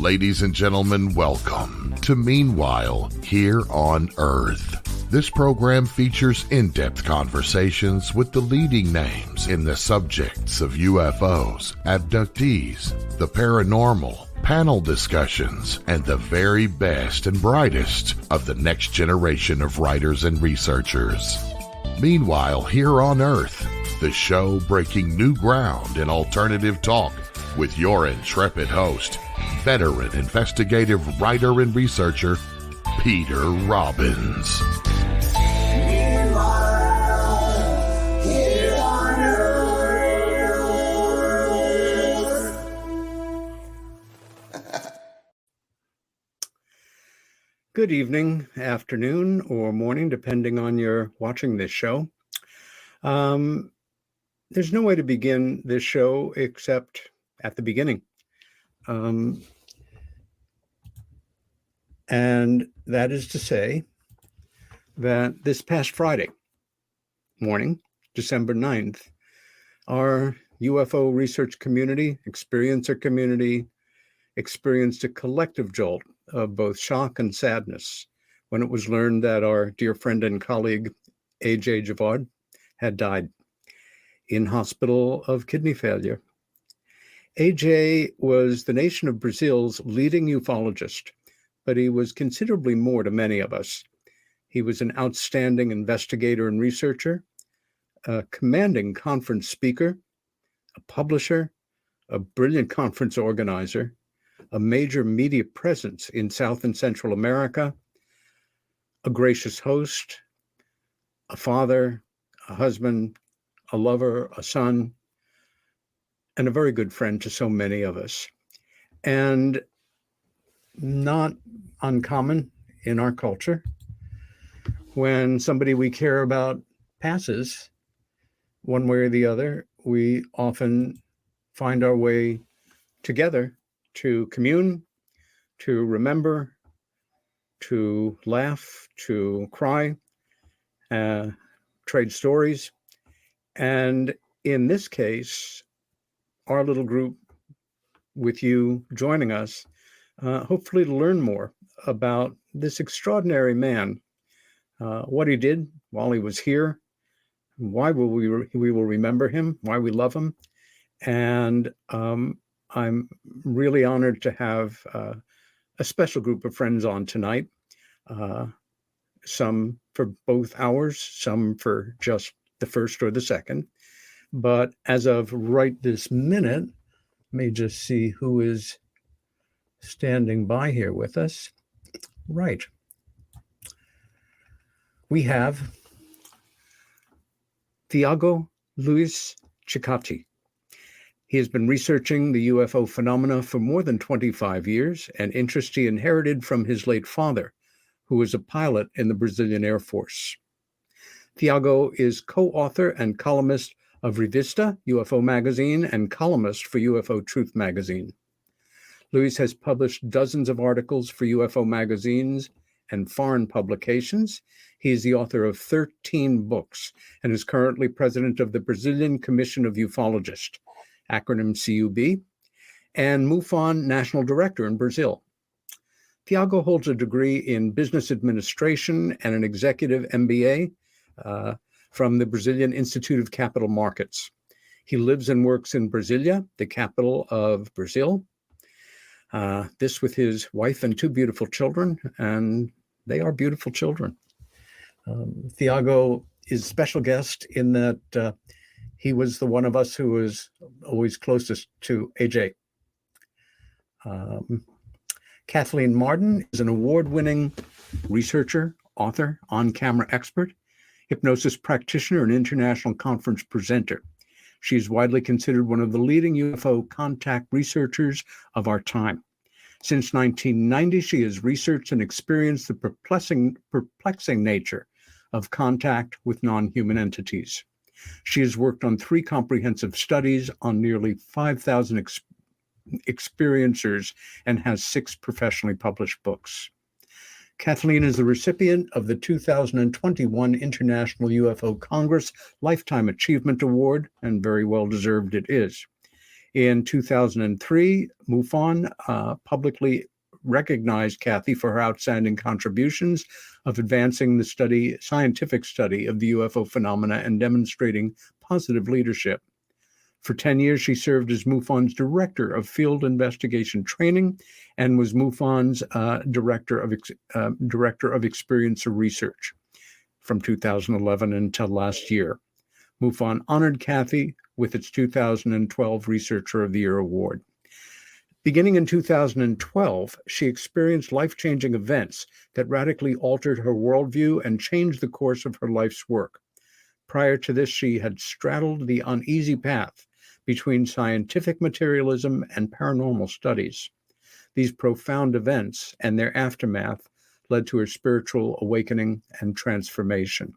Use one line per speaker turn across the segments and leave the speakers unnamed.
Ladies and gentlemen, welcome to Meanwhile Here on Earth. This program features in-depth conversations with the leading names in the subjects of UFOs, abductees, the paranormal, panel discussions, and the very best and brightest of the next generation of writers and researchers. Meanwhile Here on Earth, the show breaking new ground in alternative talk with your intrepid host, veteran investigative writer and researcher, Peter Robbins.
Good evening, afternoon, or morning, depending on your watching this show. There's no way to begin this show except at the beginning. And that is to say that this past Friday morning, December 9th, our UFO research community, experiencer community, experienced a collective jolt of both shock and sadness when it was learned that our dear friend and colleague, A.J. Gevaerd, had died in hospital of kidney failure. A.J. was the nation of Brazil's leading ufologist, but he was considerably more to many of us. He was an outstanding investigator and researcher, a commanding conference speaker, a publisher, a brilliant conference organizer, a major media presence in South and Central America, a gracious host, a father, a husband, a lover, a son, and a very good friend to so many of us. And not uncommon in our culture, when somebody we care about passes, one way or the other, we often find our way together to commune, to remember, to laugh, to cry, trade stories. And in this case, our little group with you joining us, hopefully to learn more about this extraordinary man, what he did while he was here, why we will remember him, why we love him. And I'm really honored to have a special group of friends on tonight, some for both hours, some for just the first or the second. But as of right this minute, let me just see who is standing by here with us. Right. We have Thiago Luis Chicati. He has been researching the UFO phenomena for more than 25 years, an interest he inherited from his late father, who was a pilot in the Brazilian Air Force. Thiago is co-author and columnist of Revista, UFO magazine, and columnist for UFO Truth magazine. Luis has published dozens of articles for UFO magazines and foreign publications. He is the author of 13 books and is currently president of the Brazilian Commission of Ufologists, acronym CUB, and MUFON National Director in Brazil. Thiago holds a degree in business administration and an executive MBA from the Brazilian Institute of Capital Markets. He lives and works in Brasilia, the capital of Brazil. This with his wife and two beautiful children, and they are beautiful children. Thiago is a special guest in that he was the one of us who was always closest to AJ. Kathleen Martin is an award-winning researcher, author, on-camera expert, hypnosis practitioner, and international conference presenter. She is widely considered one of the leading UFO contact researchers of our time. Since 1990, she has researched and experienced the perplexing nature of contact with non-human entities. She has worked on 3 comprehensive studies on nearly 5,000 experiencers and has 6 professionally published books. Kathleen is the recipient of the 2021 International UFO Congress Lifetime Achievement Award, and very well deserved it is. In 2003, MUFON publicly recognized Kathy for her outstanding contributions of advancing the scientific study of the UFO phenomena and demonstrating positive leadership. For 10 years, she served as MUFON's Director of Field Investigation Training and was MUFON's Director of Experiencer Research from 2011 until last year. MUFON honored Kathy with its 2012 Researcher of the Year award. Beginning in 2012, she experienced life-changing events that radically altered her worldview and changed the course of her life's work. Prior to this, she had straddled the uneasy path between scientific materialism and paranormal studies. These profound events and their aftermath led to her spiritual awakening and transformation.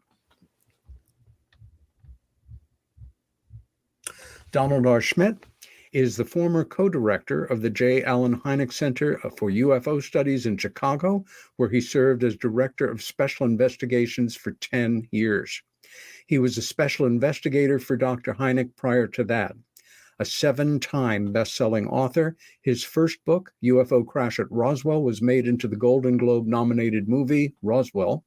Donald R. Schmidt is the former co-director of the J. Allen Hynek Center for UFO Studies in Chicago, where he served as Director of Special Investigations for 10 years. He was a special investigator for Dr. Hynek prior to that. A 7-time best-selling author, his first book, UFO Crash at Roswell, was made into the Golden Globe-nominated movie Roswell,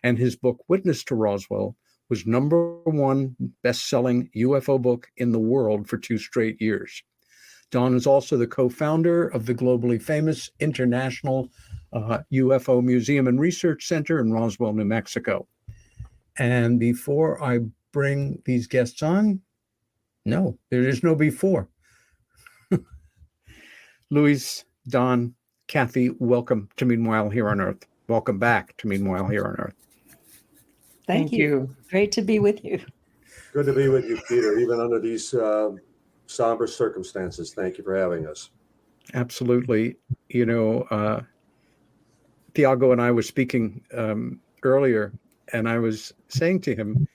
and his book Witness to Roswell was #1 best-selling UFO book in the world for 2 straight years. Don is also the co-founder of the globally famous International UFO Museum and Research Center in Roswell, New Mexico. And before I bring these guests on, no, there is no before. Luis, Don, Kathy, welcome to Meanwhile Here on Earth. Welcome back to Meanwhile Here on Earth.
Thank you. Great to be with you.
Good to be with you, Peter, even under these somber circumstances. Thank you for having us.
Absolutely. You know, Thiago and I were speaking earlier, and I was saying to him,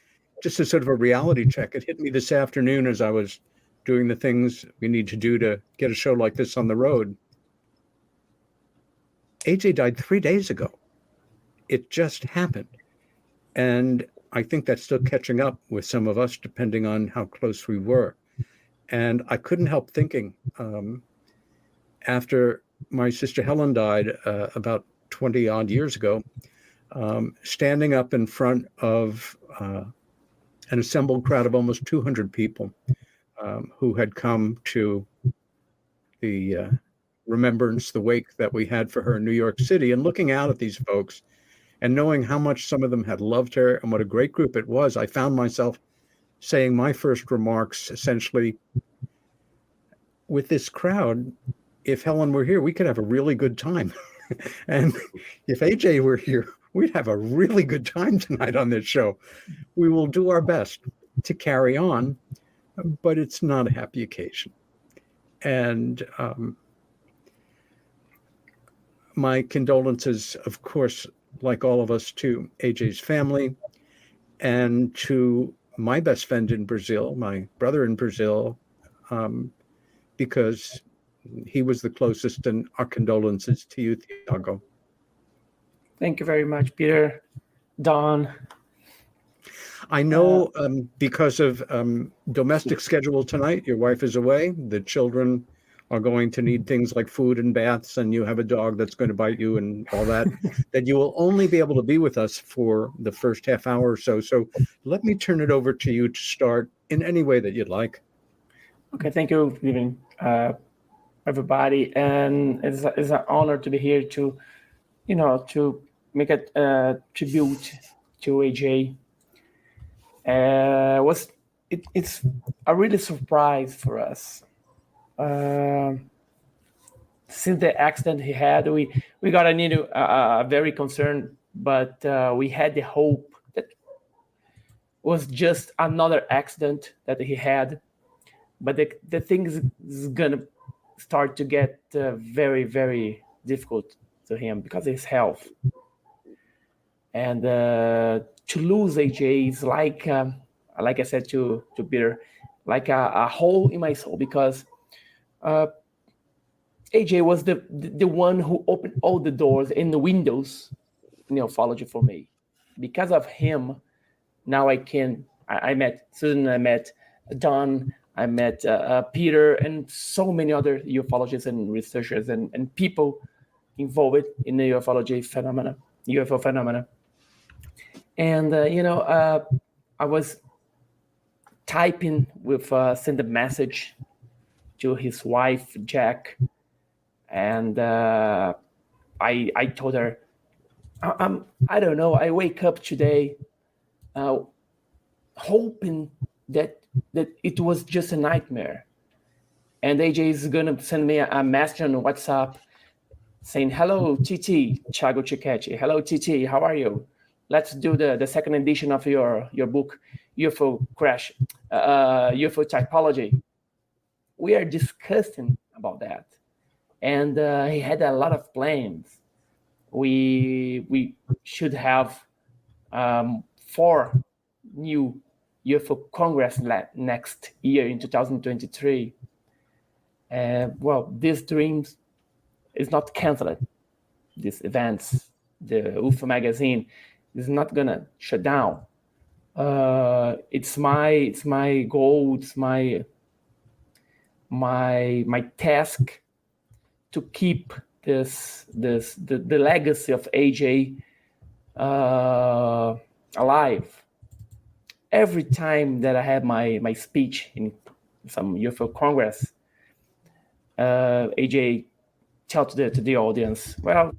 just as sort of a reality check, it hit me this afternoon as I was doing the things we need to do to get a show like this on the road. AJ died 3 days ago. It just happened. And I think that's still catching up with some of us, depending on how close we were. And I couldn't help thinking, after my sister Helen died about 20 odd years ago, standing up in front of an assembled crowd of almost 200 people who had come to the remembrance, the wake that we had for her in New York City, and looking out at these folks and knowing how much some of them had loved her and what a great group it was, I found myself saying my first remarks essentially, with this crowd, if Helen were here, we could have a really good time. And if AJ were here, we'd have a really good time tonight on this show. We will do our best to carry on, but it's not a happy occasion. And my condolences, of course, like all of us, to AJ's family and to my best friend in Brazil, my brother in Brazil, because he was the closest, and our condolences to you, Thiago.
Thank you very much, Peter. Don.
I know because of domestic schedule tonight, your wife is away. The children are going to need things like food and baths, and you have a dog that's going to bite you and all that, that you will only be able to be with us for the first half hour or so. So let me turn it over to you to start in any way that you'd like.
Okay, thank you, Stephen, everybody. And it's an honor to be here to, to make a tribute to AJ. It's a really surprise for us. Since the accident he had, we got very concerned, but we had the hope that it was just another accident that he had. But the thing is gonna start to get very, very difficult to him because of his health. And to lose AJ is like I said to Peter, like a hole in my soul, because AJ was the one who opened all the doors and the windows in ufology for me. Because of him, now I met Susan, I met Don, I met Peter and so many other ufologists and researchers and people involved in the UFO phenomena. And, I was typing with send a message to his wife, Jack. And I told her, I don't know, I wake up today hoping that it was just a nightmare. And AJ is going to send me a message on WhatsApp saying, hello, TT, Thiago Cicchetti. Hello, TT, how are you? Let's do the second edition of your book, UFO Crash, UFO Typology. We are discussing about that. And he had a lot of plans. We should have 4 new UFO Congress next year in 2023. Well, these dreams is not canceled. These events, the UFO magazine is not gonna shut down. It's my goal. It's my task to keep the legacy of AJ alive. Every time that I have my speech in some UFO Congress, AJ tell to the audience, well,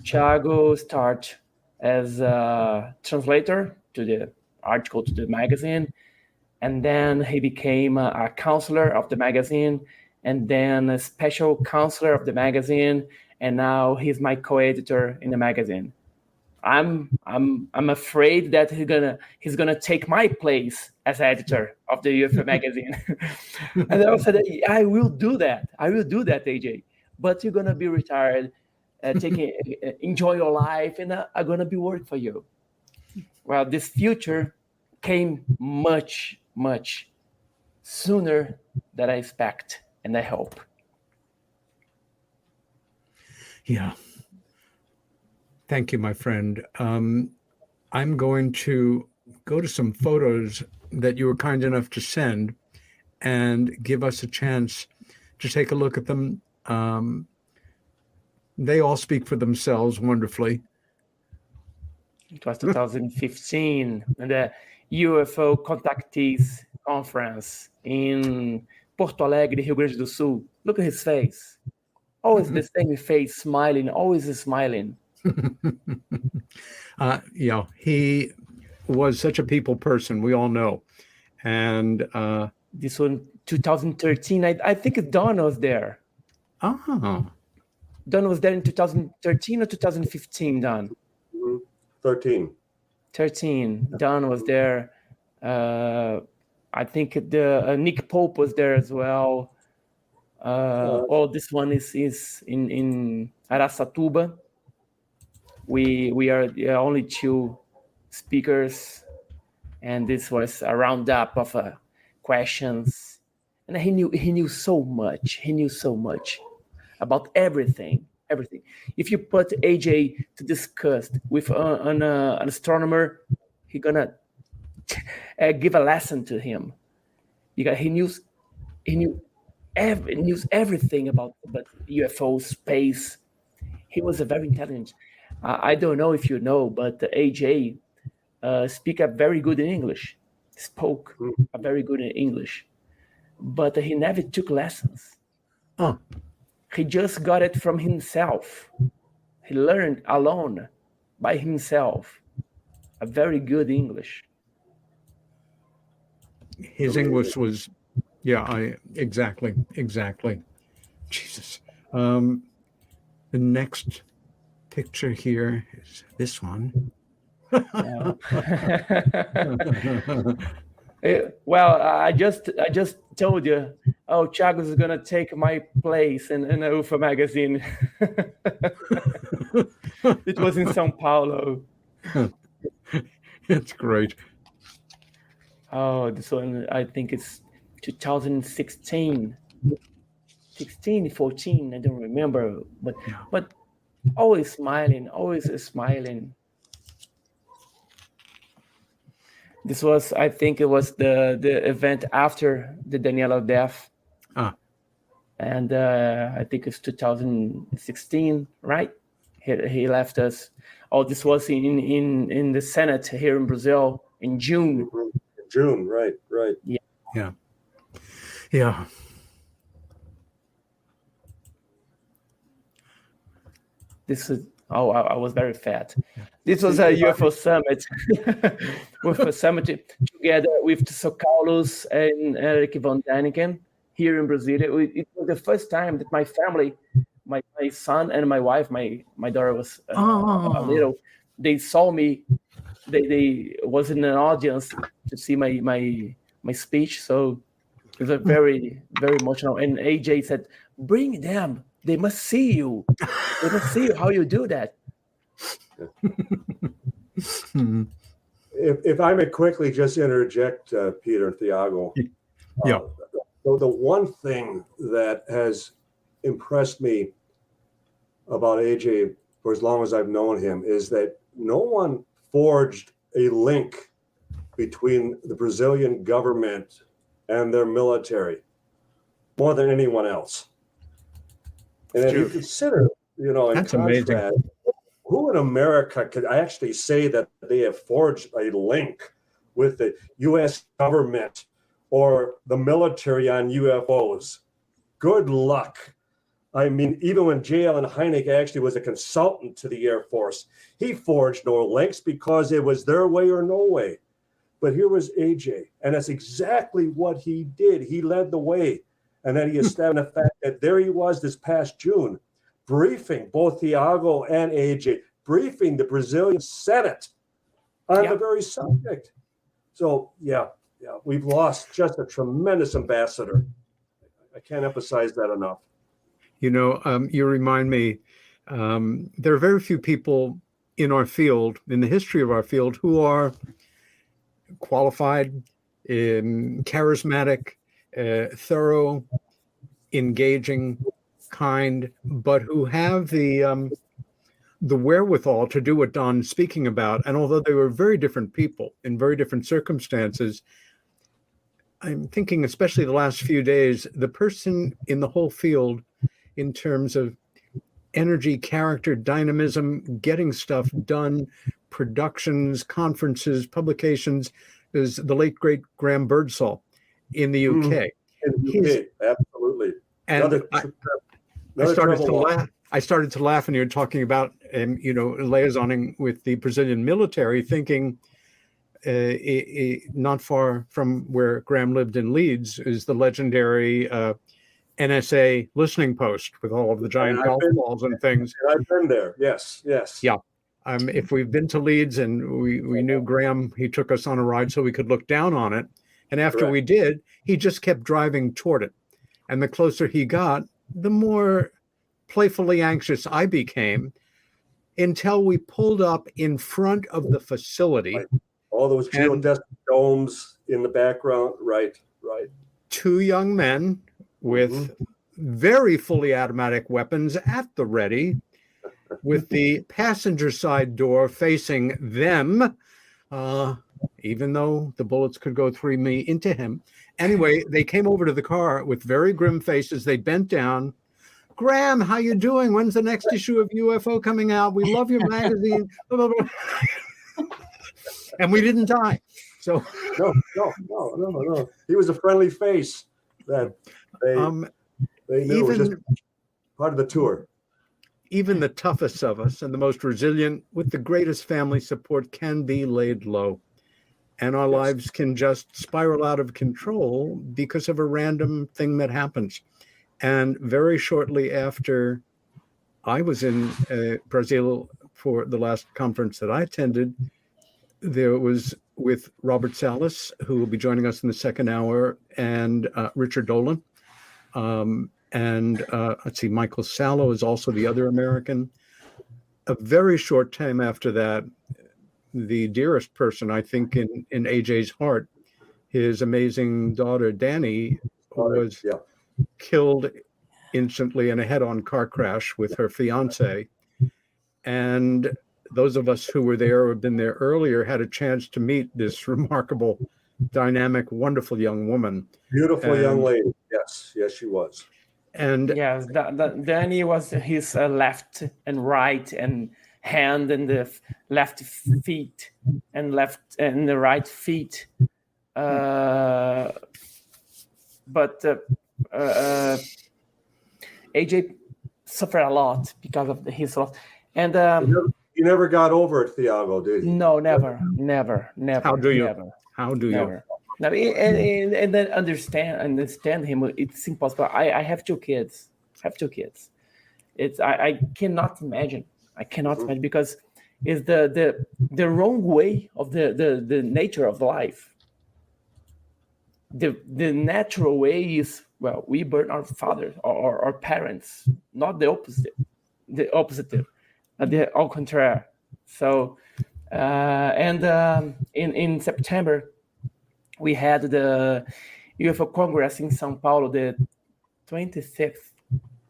Thiago start as a translator to the article, to the magazine, and then he became a counselor of the magazine, and then a special counselor of the magazine, and now he's my co-editor in the magazine. I'm afraid that he's gonna take my place as editor of the UFO magazine. And I said, I will do that, AJ. But you're gonna be retired, enjoy your life, and I'm gonna be work for you. Well, this future came much, much sooner than I expect, and I hope.
Yeah. Thank you, my friend. I'm going to go to some photos that you were kind enough to send and give us a chance to take a look at them. They all speak for themselves wonderfully.
It was 2015, the UFO Contactees Conference in Porto Alegre, Rio Grande do Sul. Look at his face. Always the same face, smiling, always smiling.
He was such a people person, we all know. And
this one, 2013, I think Don was there.
Oh.
Don was there in 2013 or 2015, Don? 13. Don was there. I think the Nick Pope was there as well. This one is in Araçatuba. We are the only 2 speakers, and this was a roundup of questions. And he knew so much. He knew so much about everything. If you put AJ to discuss with an astronomer, he's gonna give a lesson to him. Because he knew everything about UFO, space. He was a very intelligent. I don't know if you know, but AJ spoke very good in English. But he never took lessons.
Oh.
He just got it from himself. He learned alone by himself a very good English.
His English was, exactly. Jesus. The next picture here is this one.
Well, I just told you. Oh, Thiago is gonna take my place in a UFO magazine. It was in São Paulo.
It's great.
Oh, this one, I think it's 2016, 14. I don't remember, but always smiling. This was, I think, it was the event after the Daniela death. And I think it's 2016, right? He left us. Oh, this was in the Senate here in Brazil in June.
June, right.
Yeah.
This is, I was very fat. This was a UFO summit with a summit together with São Carlos and Eric von Däniken here in Brazil. It was the first time that my family, my son and my wife, my daughter was a little, they saw me. They was in an audience to see my speech. So it was very, very emotional. And AJ said, "Bring them. They must see you. They must see you how you do that."
If I may quickly just interject, Peter and Thiago.
Yeah.
The one thing that has impressed me about AJ for as long as I've known him is that no one forged a link between the Brazilian government and their military more than anyone else. And if you consider, in
That's
contrast,
amazing.
who in America could actually say that they have forged a link with the U.S. government or the military on UFOs? Good luck. I mean, even when J. Allen Hynek actually was a consultant to the Air Force, he forged no links because it was their way or no way. But here was AJ, and that's exactly what he did. He led the way. And then he established the fact that there he was this past June, briefing both Thiago and AJ, briefing the Brazilian Senate on the very subject. So, we've lost just a tremendous ambassador. I can't emphasize that enough.
You remind me, there are very few people in our field, in the history of our field, who are qualified, charismatic, thorough, engaging, kind, but who have the wherewithal to do what Don's speaking about. And although they were very different people in very different circumstances, I'm thinking, especially the last few days, the person in the whole field in terms of energy, character, dynamism, getting stuff done, productions, conferences, publications, is the late, great Graham Birdsall in the UK.
In the UK, absolutely.
And I started to laugh when you were talking about, liaisoning with the Brazilian military, thinking not far from where Graham lived in Leeds is the legendary NSA listening post with all of the giant golf balls and things.
I've been there. Yes.
Yeah. If we've been to Leeds and we knew Graham, he took us on a ride so we could look down on it. And after we did, he just kept driving toward it. And the closer he got, the more playfully anxious I became until we pulled up in front of the facility.
Right. All those geodesic domes in the background. Right.
Two young men with very fully automatic weapons at the ready, with the passenger side door facing them, even though the bullets could go through me into him. Anyway, they came over to the car with very grim faces. They bent down. "Graham, how you doing? When's the next issue of UFO coming out? We love your magazine." And we didn't die. So
No. He was a friendly face that they knew was just part of the tour.
Even the toughest of us and the most resilient with the greatest family support can be laid low. And our lives can just spiral out of control because of a random thing that happens. And very shortly after I was in Brazil for the last conference that I attended, there was with Robert Salas, who will be joining us in the second hour, and Richard Dolan. Let's see, Michael Sallow is also the other American. A very short time after that, the dearest person, I think, in AJ's heart, his amazing daughter, Danny, was killed instantly in a head-on car crash with her fiance. And those of us who were there or have been there earlier had a chance to meet this remarkable, dynamic, wonderful young woman.
Beautiful young lady. Yes, she was.
And
yes, Danny was his left and right and hand and the left feet and the right feet. But AJ suffered a lot because of his loss. And
you never got over it, Thiago, did you?
No, never.
How do you?
Never.
How do
Never.
you?
No, and then understand him. It's impossible. I have two kids. I cannot imagine. Because it's the wrong way of the nature of life. The natural way is, well, we burn our fathers or our parents, not the opposite. The au contraire. So, in September, we had the UFO Congress in São Paulo, the 26th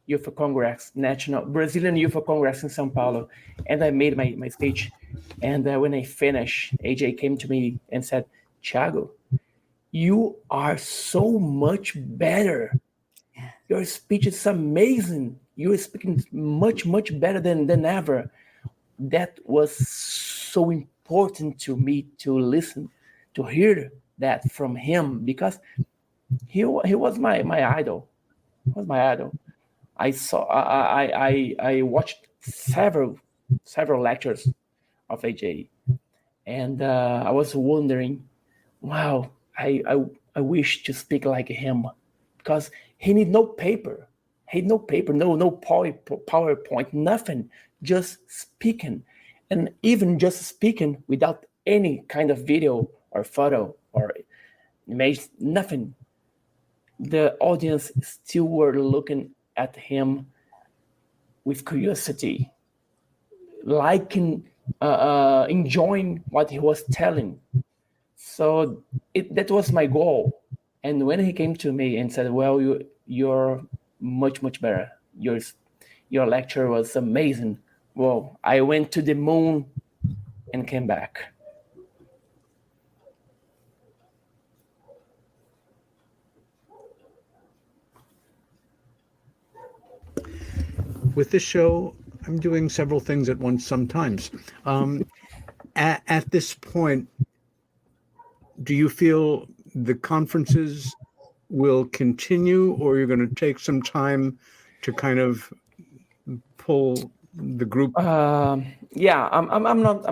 UFO Congress, National Brazilian UFO Congress in São Paulo, and I made my speech. And when I finished, AJ came to me and said, "Thiago, you are so much better. Your speech is amazing. You are speaking much better than ever." That was so important to me to listen, to hear that from him, because he was my idol. He was my idol. I watched several lectures of AJ, and I was wondering, wow, I wish to speak like him, because he need no paper. No PowerPoint, nothing, just speaking. And even just speaking without any kind of video or photo or image, nothing. The audience still were looking at him with curiosity, liking, enjoying what he was telling. So that was my goal. And when he came to me and said, "Well, you're much better. Your lecture was amazing." Well, I went to the moon and came back.
With this show, I'm doing several things at once sometimes. At this point, do you feel the conferences will continue, or you're going to take some time to kind of pull the group?
Yeah, I'm not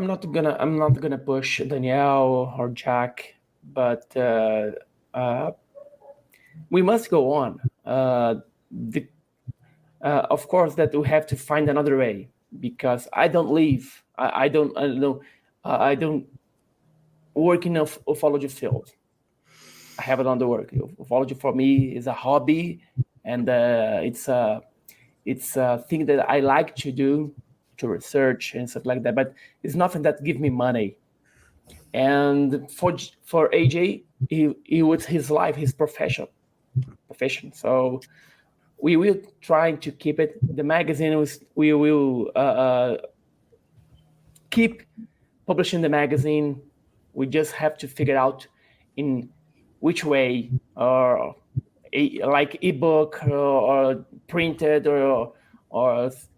gonna push Danielle or Jack, but we must go on. Of course, that we have to find another way, because I don't leave. I don't work in a ufology field. I haven't done the work. Ufology for me is a hobby, and it's a thing that I like to do, to research and stuff like that. But it's nothing that gives me money. And for AJ, he was his life, his profession. So we will try to keep it. The magazine we will keep publishing the magazine. We just have to figure out in which way, or like ebook or printed or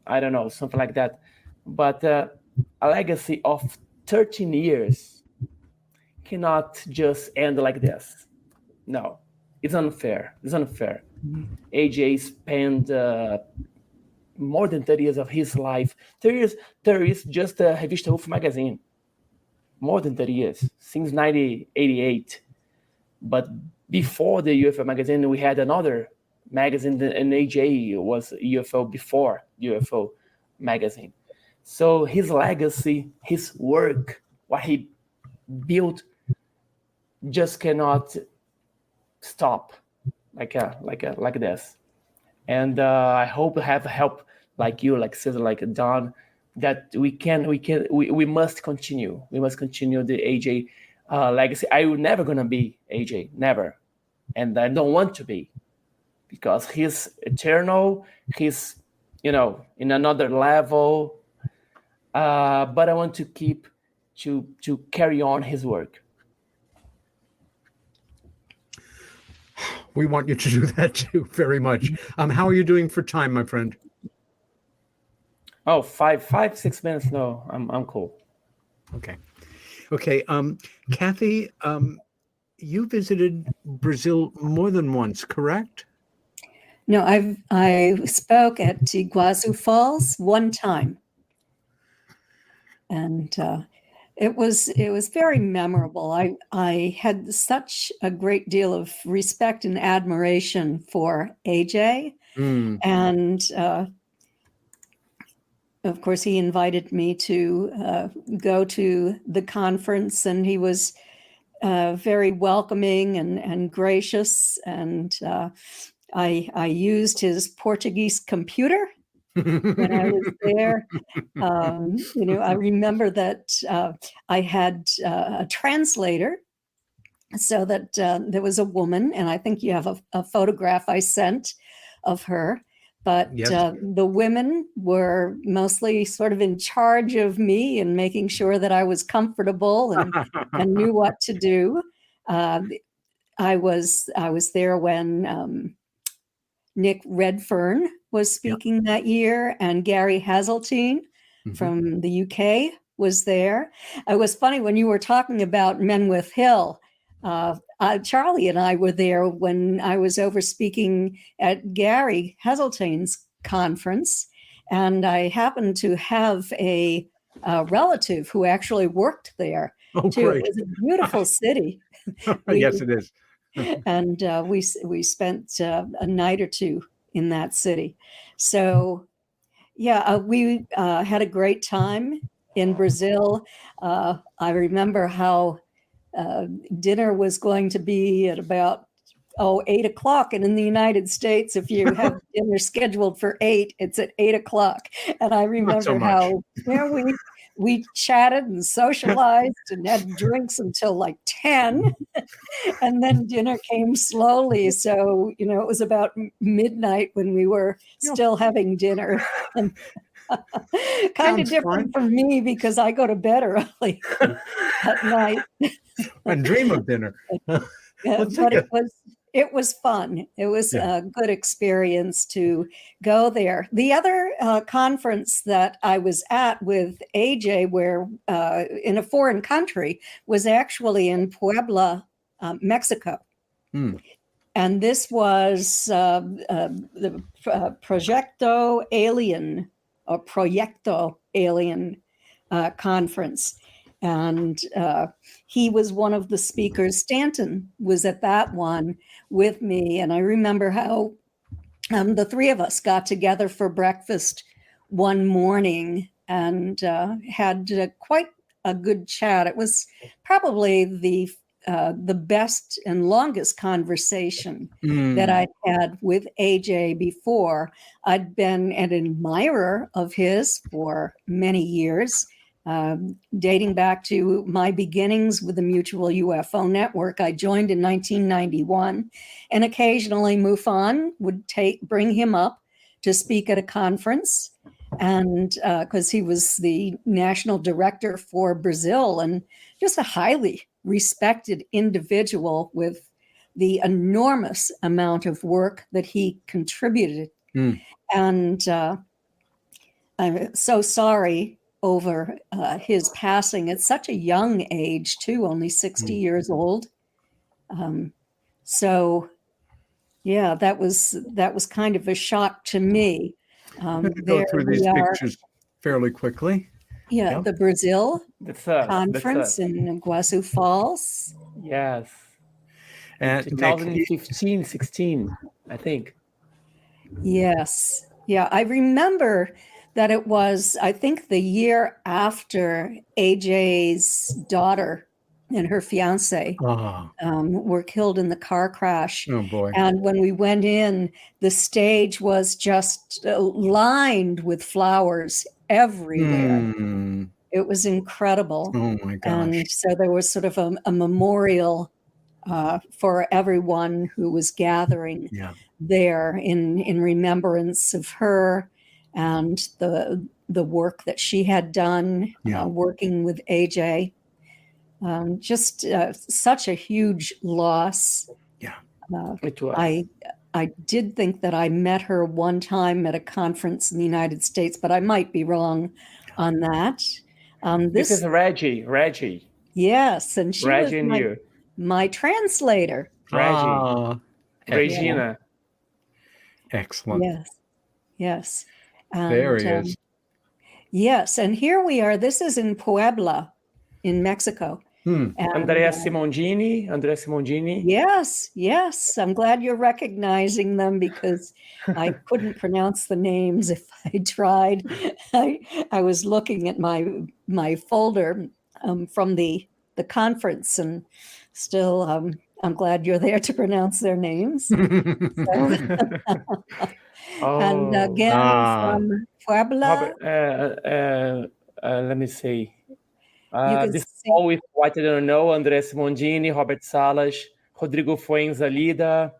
I don't know, something like that. But a legacy of 13 years cannot just end like this. No, it's unfair. AJ spent more than 30 years of his life. 30 years just Revista UFO magazine. More than 30 years, since 1988. But before the UFO magazine, we had another magazine, and AJ was UFO before UFO magazine. So his legacy, his work, what he built, just cannot stop like this. And I hope to have help like you, like Cesar, like Don, that we must continue. We must continue the AJ legacy. I will never gonna be AJ, never, and I don't want to be, because he's eternal. He's in another level. but I want to keep to carry on his work.
We want you to do that too, very much. How are you doing for time, my friend?
Oh, 6 minutes. No, I'm cool.
Okay. Kathy, you visited Brazil more than once, correct?
No, I spoke at Iguazu Falls one time, and it was very memorable. I had such a great deal of respect and admiration for AJ, and of course he invited me to go to the conference, and he was very welcoming and gracious, and I used his Portuguese computer when I was there. I remember that I had a translator, so that there was a woman, and I think you have a photograph I sent of her. But
yes.
The women were mostly sort of in charge of me and making sure that I was comfortable and knew what to do. I was there when Nick Redfern was speaking that year, and Gary Hazeltine from the UK was there. It was funny when you were talking about Menwith Hill. Charlie and I were there when I was over speaking at Gary Hazeltine's conference, and I happened to have a relative who actually worked there.
Oh,
too.
great.
It was a beautiful city.
Yes, it is.
And we spent a night or two in that city. So, yeah, we had a great time in Brazil. I remember how dinner was going to be at about 8:00, and in the United States, if you have dinner scheduled for 8, it's at 8:00. And I remember how we chatted and socialized and had drinks until like 10, and then dinner came slowly. So it was about midnight when we were still having dinner. Kind of different from me because I go to bed early at night
and dream of dinner.
But it was fun. It was a good experience to go there. The other conference that I was at with AJ, where in a foreign country, was actually in Puebla, Mexico. And this was the Proyecto Alien conference. And he was one of the speakers. Stanton was at that one with me. And I remember how the three of us got together for breakfast one morning and had quite a good chat. It was probably the best and longest conversation that I'd had with AJ before. I'd been an admirer of his for many years. Dating back to my beginnings with the Mutual UFO Network. I joined in 1991, and occasionally MUFON would bring him up to speak at a conference, and because he was the national director for Brazil and just a highly respected individual with the enormous amount of work that he contributed. And I'm so sorry over his passing at such a young age, too, only 60 years old. So, yeah, that was kind of a shock to me.
Go through these pictures fairly quickly.
Yeah, the Brazil conference
in
Iguazu Falls.
Yes.
And
2015, 16, I think.
Yes. Yeah, I remember that it was, I think, the year after AJ's daughter and her fiance were killed in the car crash.
Oh, boy.
And when we went in, the stage was just lined with flowers everywhere. It was incredible.
Oh, my gosh.
And so there was sort of a memorial for everyone who was gathering there in remembrance of her and the the work that she had done
Yeah.
working with AJ. Just such a huge loss.
Yeah.
It was.
I did think that I met her one time at a conference in the United States, but I might be wrong on that.
This is Reggie.
Yes, and she was
Reggie knew.
my translator.
Reggie. Regina.
Excellent.
Yes. And,
There he is.
yes, and here we are. This is in Puebla, in Mexico. And,
Andrea Simondini.
Yes. I'm glad you're recognizing them because I couldn't pronounce the names if I tried. I was looking at my folder from the conference, and still I'm glad you're there to pronounce their names. And again from Puebla.
Let me see.
You can
This
see-
all with what I don't know: André Simondini, Robert Salas, Rodrigo Fuenzalida,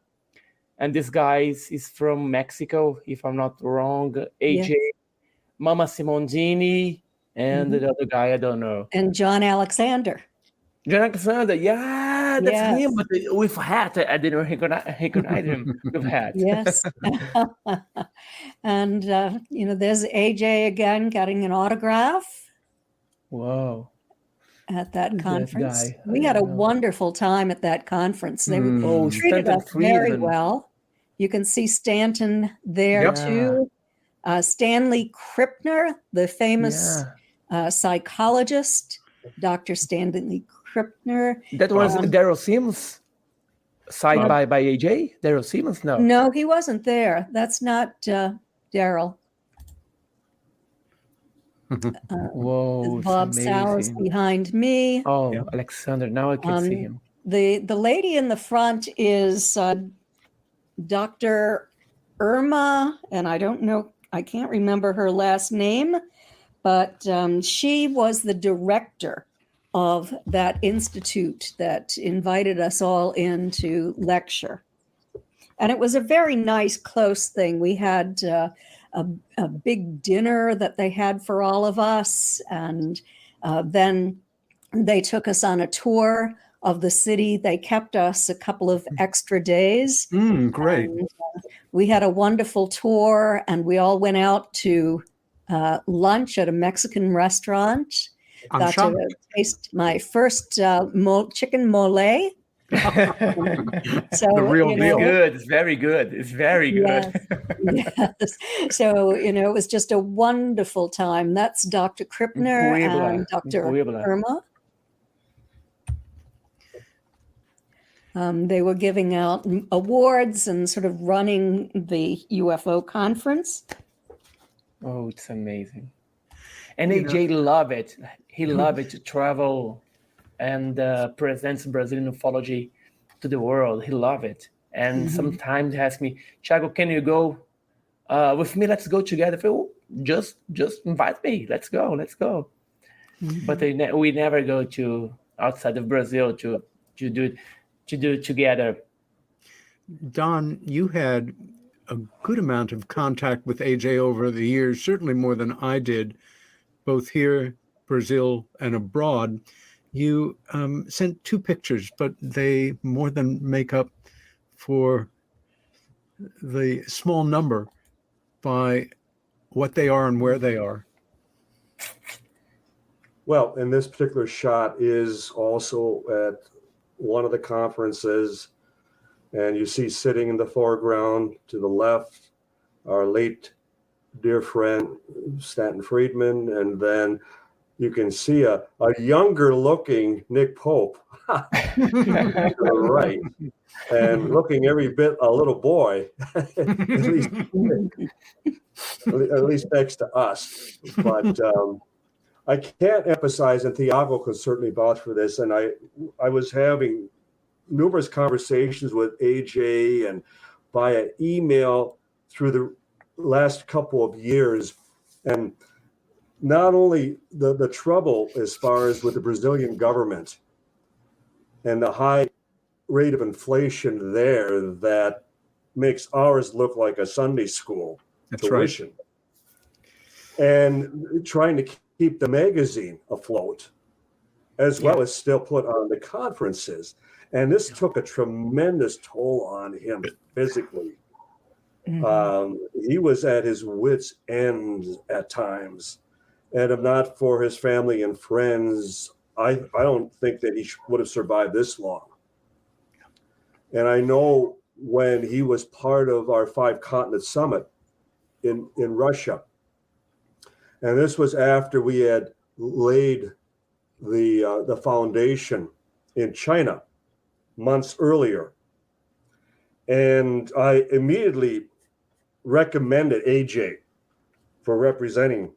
and this guy is from Mexico, if I'm not wrong. AJ, Mama Simondini, and the other guy I don't know.
And John Alexander.
John Alexander, yeah, that's him, but with hat. I didn't recognize him with hat.
Yes. And there's AJ again getting an autograph.
Wow.
At that conference.
That guy?
We had a wonderful time at that conference. They treated
Stanton
us very
Friedman.
well. You can see Stanton there too. Stanley Krippner, the famous psychologist, Dr. Stanley Krippner.
That was Daryl Sims, signed by AJ? Daryl Sims? No.
No, he wasn't there. That's not Daryl.
Whoa,
Bob Salas behind me.
Oh, Alexander. Now I can see him.
The lady in the front is Dr. Irma, and I can't remember her last name, but she was the director of that institute that invited us all in to lecture. And it was a very nice, close thing. We had a big dinner that they had for all of us. And then they took us on a tour of the city. They kept us a couple of extra days.
Great.
And, we had a wonderful tour, and we all went out to lunch at a Mexican restaurant. Got to taste my first chicken mole. So
the real deal.
Good. It's very good. It's very good.
Yes. So, it was just a wonderful time. That's Dr. Krippner and Dr. Irma. They were giving out awards and sort of running the UFO conference.
Oh, it's amazing. And AJ loved it. He loved it to travel and presents Brazilian ufology to the world. He loved it. And sometimes he asks me, Thiago, can you go with me? Let's go together. I feel, just invite me. Let's go. But we never go to outside of Brazil to do it together.
Don, you had a good amount of contact with AJ over the years, certainly more than I did, both here, Brazil, and abroad. You sent 2 pictures, but they more than make up for the small number by what they are and where they are.
Well, and this particular shot is also at one of the conferences, and you see sitting in the foreground to the left our late dear friend Stanton Friedman, and then you can see a younger looking Nick Pope to the right, and looking every bit a little boy, at least next to us. But I can't emphasize, and Thiago could certainly vouch for this, and I was having numerous conversations with AJ and via email through the last couple of years, and not only the trouble as far as with the Brazilian government and the high rate of inflation there that makes ours look like a Sunday school tuition. and trying to keep the magazine afloat, as well as still put on the conferences. And this took a tremendous toll on him physically. He was at his wits' end at times. And if not for his family and friends, I don't think that he would have survived this long. And I know when he was part of our 5-continent summit in Russia, and this was after we had laid the foundation in China months earlier. And I immediately recommended AJ for representing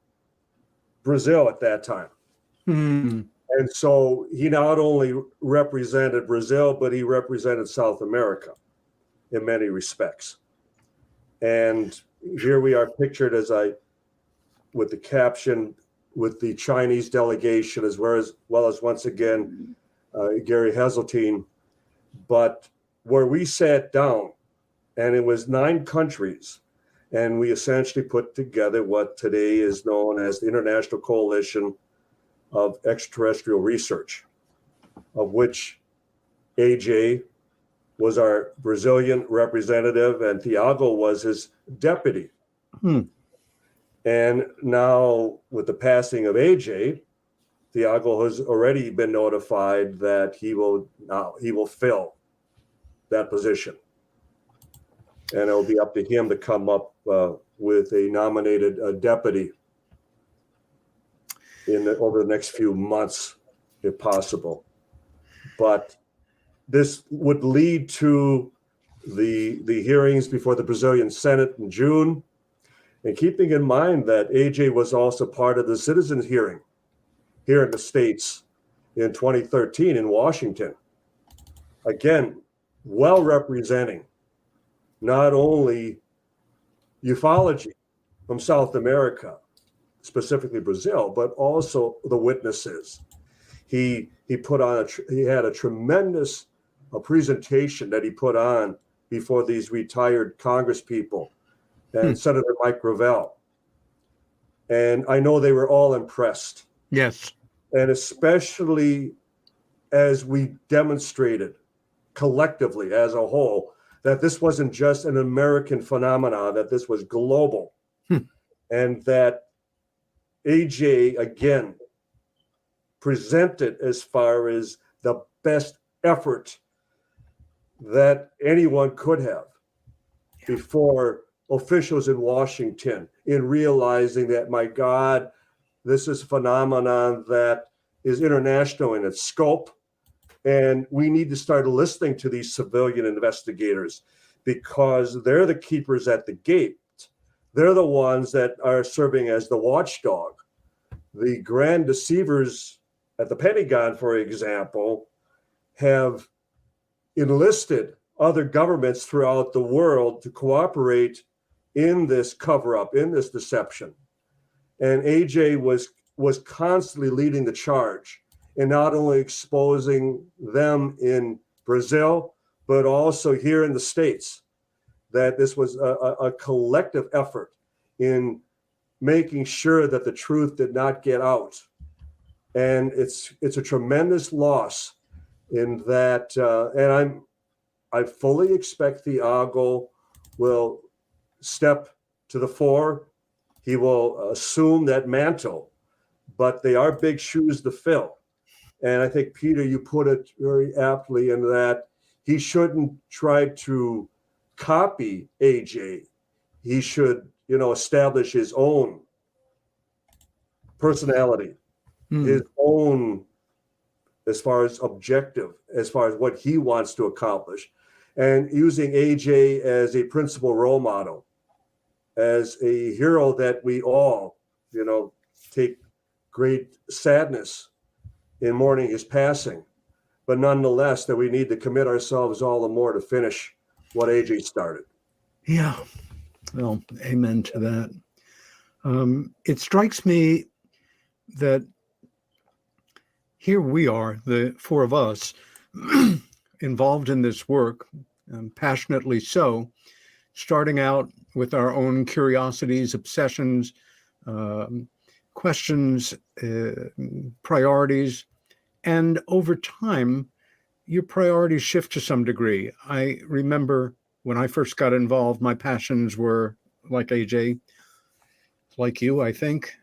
Brazil at that time. And so he not only represented Brazil, but he represented South America in many respects. And here we are pictured with the caption, with the Chinese delegation, as well as once again, Gary Heseltine. But where we sat down, and it was 9 countries, and we essentially put together what today is known as the International Coalition of Extraterrestrial Research, of which AJ was our Brazilian representative and Thiago was his deputy. And now with the passing of AJ, Thiago has already been notified that he will fill that position. And it'll be up to him to come up with a nominated deputy over the next few months, if possible. But this would lead to the hearings before the Brazilian Senate in June. And keeping in mind that AJ was also part of the citizens' hearing here in the States in 2013 in Washington. Again, well representing not only ufology from South America, specifically Brazil, but also the witnesses. He had a tremendous presentation that he put on before these retired Congress people and Senator Mike Gravel. And I know they were all impressed.
Yes.
And especially as we demonstrated collectively as a whole, that this wasn't just an American phenomenon, that this was global. And that AJ, again, presented as far as the best effort that anyone could have before officials in Washington, in realizing that, my God, this is a phenomenon that is international in its scope. And we need to start listening to these civilian investigators because they're the keepers at the gate. They're the ones that are serving as the watchdog. The grand deceivers at the Pentagon, for example, have enlisted other governments throughout the world to cooperate in this cover-up, in this deception. And AJ was constantly leading the charge and not only exposing them in Brazil, but also here in the States, that this was a collective effort in making sure that the truth did not get out. And it's a tremendous loss in that, and I fully expect Thiago will step to the fore. He will assume that mantle, but they are big shoes to fill. And I think, Peter, you put it very aptly in that he shouldn't try to copy AJ. He should, establish his own personality, his own, as far as objective, as far as what he wants to accomplish. And using AJ as a principal role model, as a hero that we all, take great sadness in mourning his passing, but nonetheless that we need to commit ourselves all the more to finish what AJ started.
Yeah, well, amen to that. It strikes me that here we are, the 4 of us, involved in this work, passionately so, starting out with our own curiosities, obsessions, questions, priorities, and over time, your priorities shift to some degree. I remember when I first got involved, my passions were like AJ, like you, I think.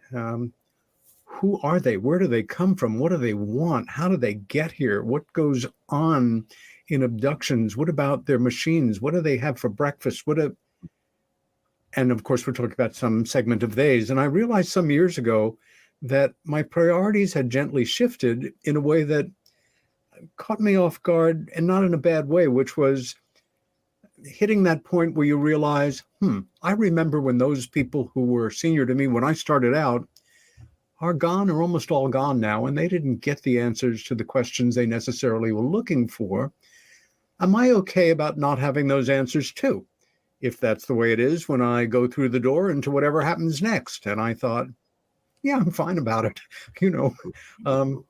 Who are they? Where do they come from? What do they want? How do they get here? What goes on in abductions? What about their machines? What do they have for breakfast? And of course, we're talking about some segment of theirs. And I realized some years ago that my priorities had gently shifted in a way that caught me off guard, and not in a bad way, which was hitting that point where you realize, I remember when those people who were senior to me when I started out are gone or almost all gone now, and they didn't get the answers to the questions they necessarily were looking for. Am I okay about not having those answers too, if that's the way it is when I go through the door into whatever happens next? And I thought, yeah, I'm fine about it.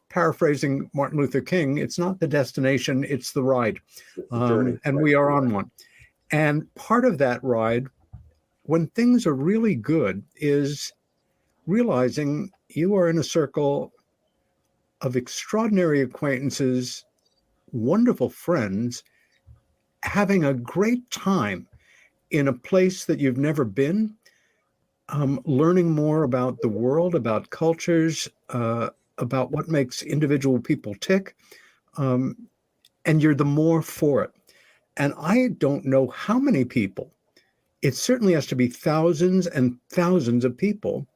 Paraphrasing Martin Luther King, it's not the destination, it's the ride. And we are on one. And part of that ride, when things are really good, is realizing you are in a circle of extraordinary acquaintances, wonderful friends, having a great time in a place that you've never been, learning more about the world, about cultures, about what makes individual people tick, and you're the more for it. And I don't know how many people, it certainly has to be thousands and thousands of people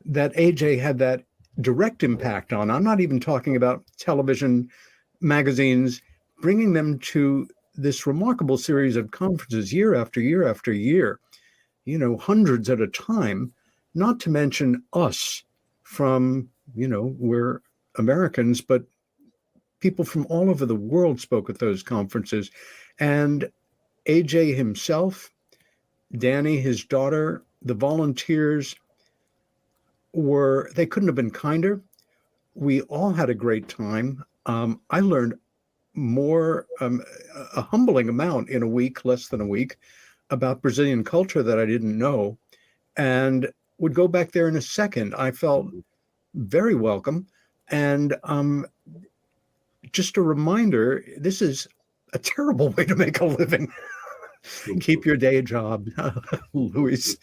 that AJ had that direct impact on. I'm not even talking about television, magazines, bringing them to this remarkable series of conferences year after year after year, hundreds at a time, not to mention us from, we're Americans, but people from all over the world spoke at those conferences. And AJ himself, Danny, his daughter, the volunteers they couldn't have been kinder. We all had a great time. I learned more, a humbling amount in a week, less than a week, about Brazilian culture that I didn't know, and would go back there in a second. I felt very welcome. And just a reminder, this is a terrible way to make a living. Keep your day job, Luis.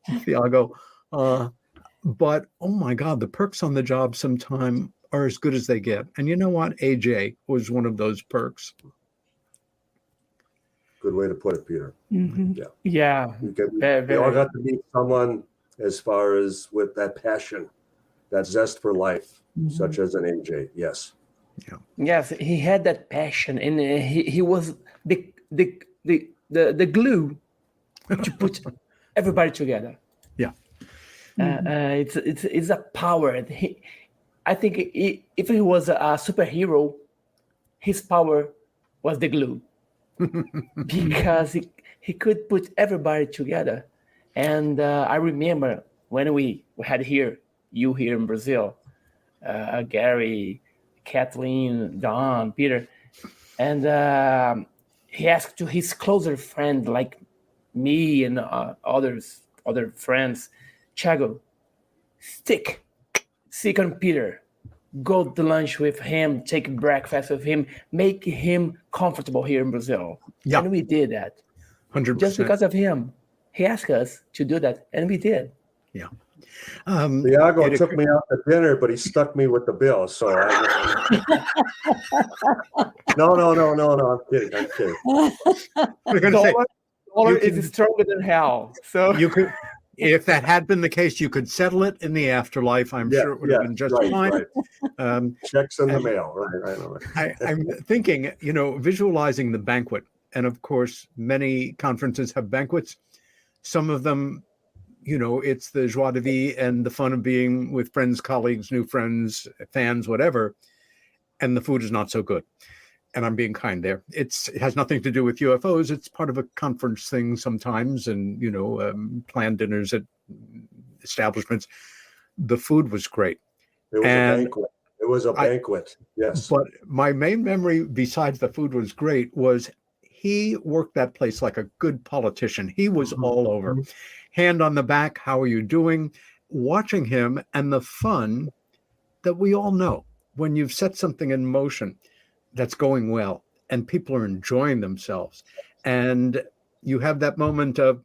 Thiago. But oh my God, the perks on the job sometime are as good as they get. And you know what? AJ was one of those perks.
Good way to put it, Peter.
Mm-hmm.
Yeah.
We all got to meet someone as far as with that passion, that zest for life, such as an AJ. Yes.
Yeah.
Yes, he had that passion, and he was the glue to put everybody together.
Yeah.
It's a power. I think if he was a superhero, his power was the glue, because he could put everybody together. And I remember when we had you here in Brazil, Gary, Kathleen, Don, Peter, and he asked to his closer friend like me and other friends, Thiago, stick on Peter, go to lunch with him, take breakfast with him, make him comfortable here in Brazil.
Yeah.
And we did that.
100%.
Just because of him. He asked us to do that, and we did.
Yeah.
Thiago took me out to dinner, but he stuck me with the bill. So No, I'm kidding.
We're going to say,
dollar is stronger than hell. So
you could, if that had been the case, you could settle it in the afterlife. I'm sure it would have been just fine.
Right. Checks in the mail. Right.
I'm thinking, visualizing the banquet. And of course, many conferences have banquets. Some of them, it's the joie de vivre and the fun of being with friends, colleagues, new friends, fans, whatever. And the food is not so good. And I'm being kind there. It has nothing to do with UFOs. It's part of a conference thing sometimes, and planned dinners at establishments. The food was great.
It was a banquet. It was a banquet. Yes.
But my main memory, besides the food was great, was he worked that place like a good politician. He was all over. Hand on the back, how are you doing? Watching him and the fun that we all know when you've set something in motion that's going well and people are enjoying themselves. And you have that moment of,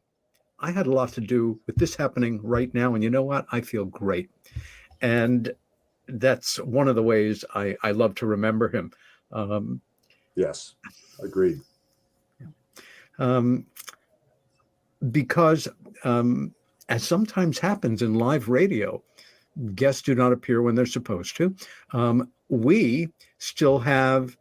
I had a lot to do with this happening right now. And you know what? I feel great. And that's one of the ways I love to remember him.
Yes, agreed.
Because as sometimes happens in live radio, guests do not appear when they're supposed to. We still have,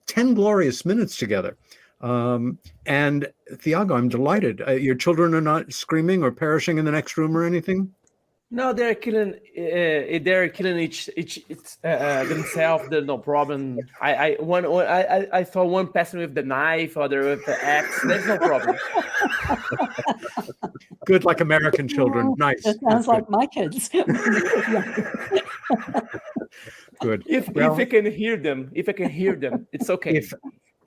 10 glorious minutes together. And Thiago, I'm delighted. Your children are not screaming or perishing in the next room or anything?
No, they're killing each themselves. There's no problem. I saw one passing with the knife, other with the axe. There's no problem.
Good, like American children. Nice.
That sounds like my kids.
Good.
If I can hear them, it's okay.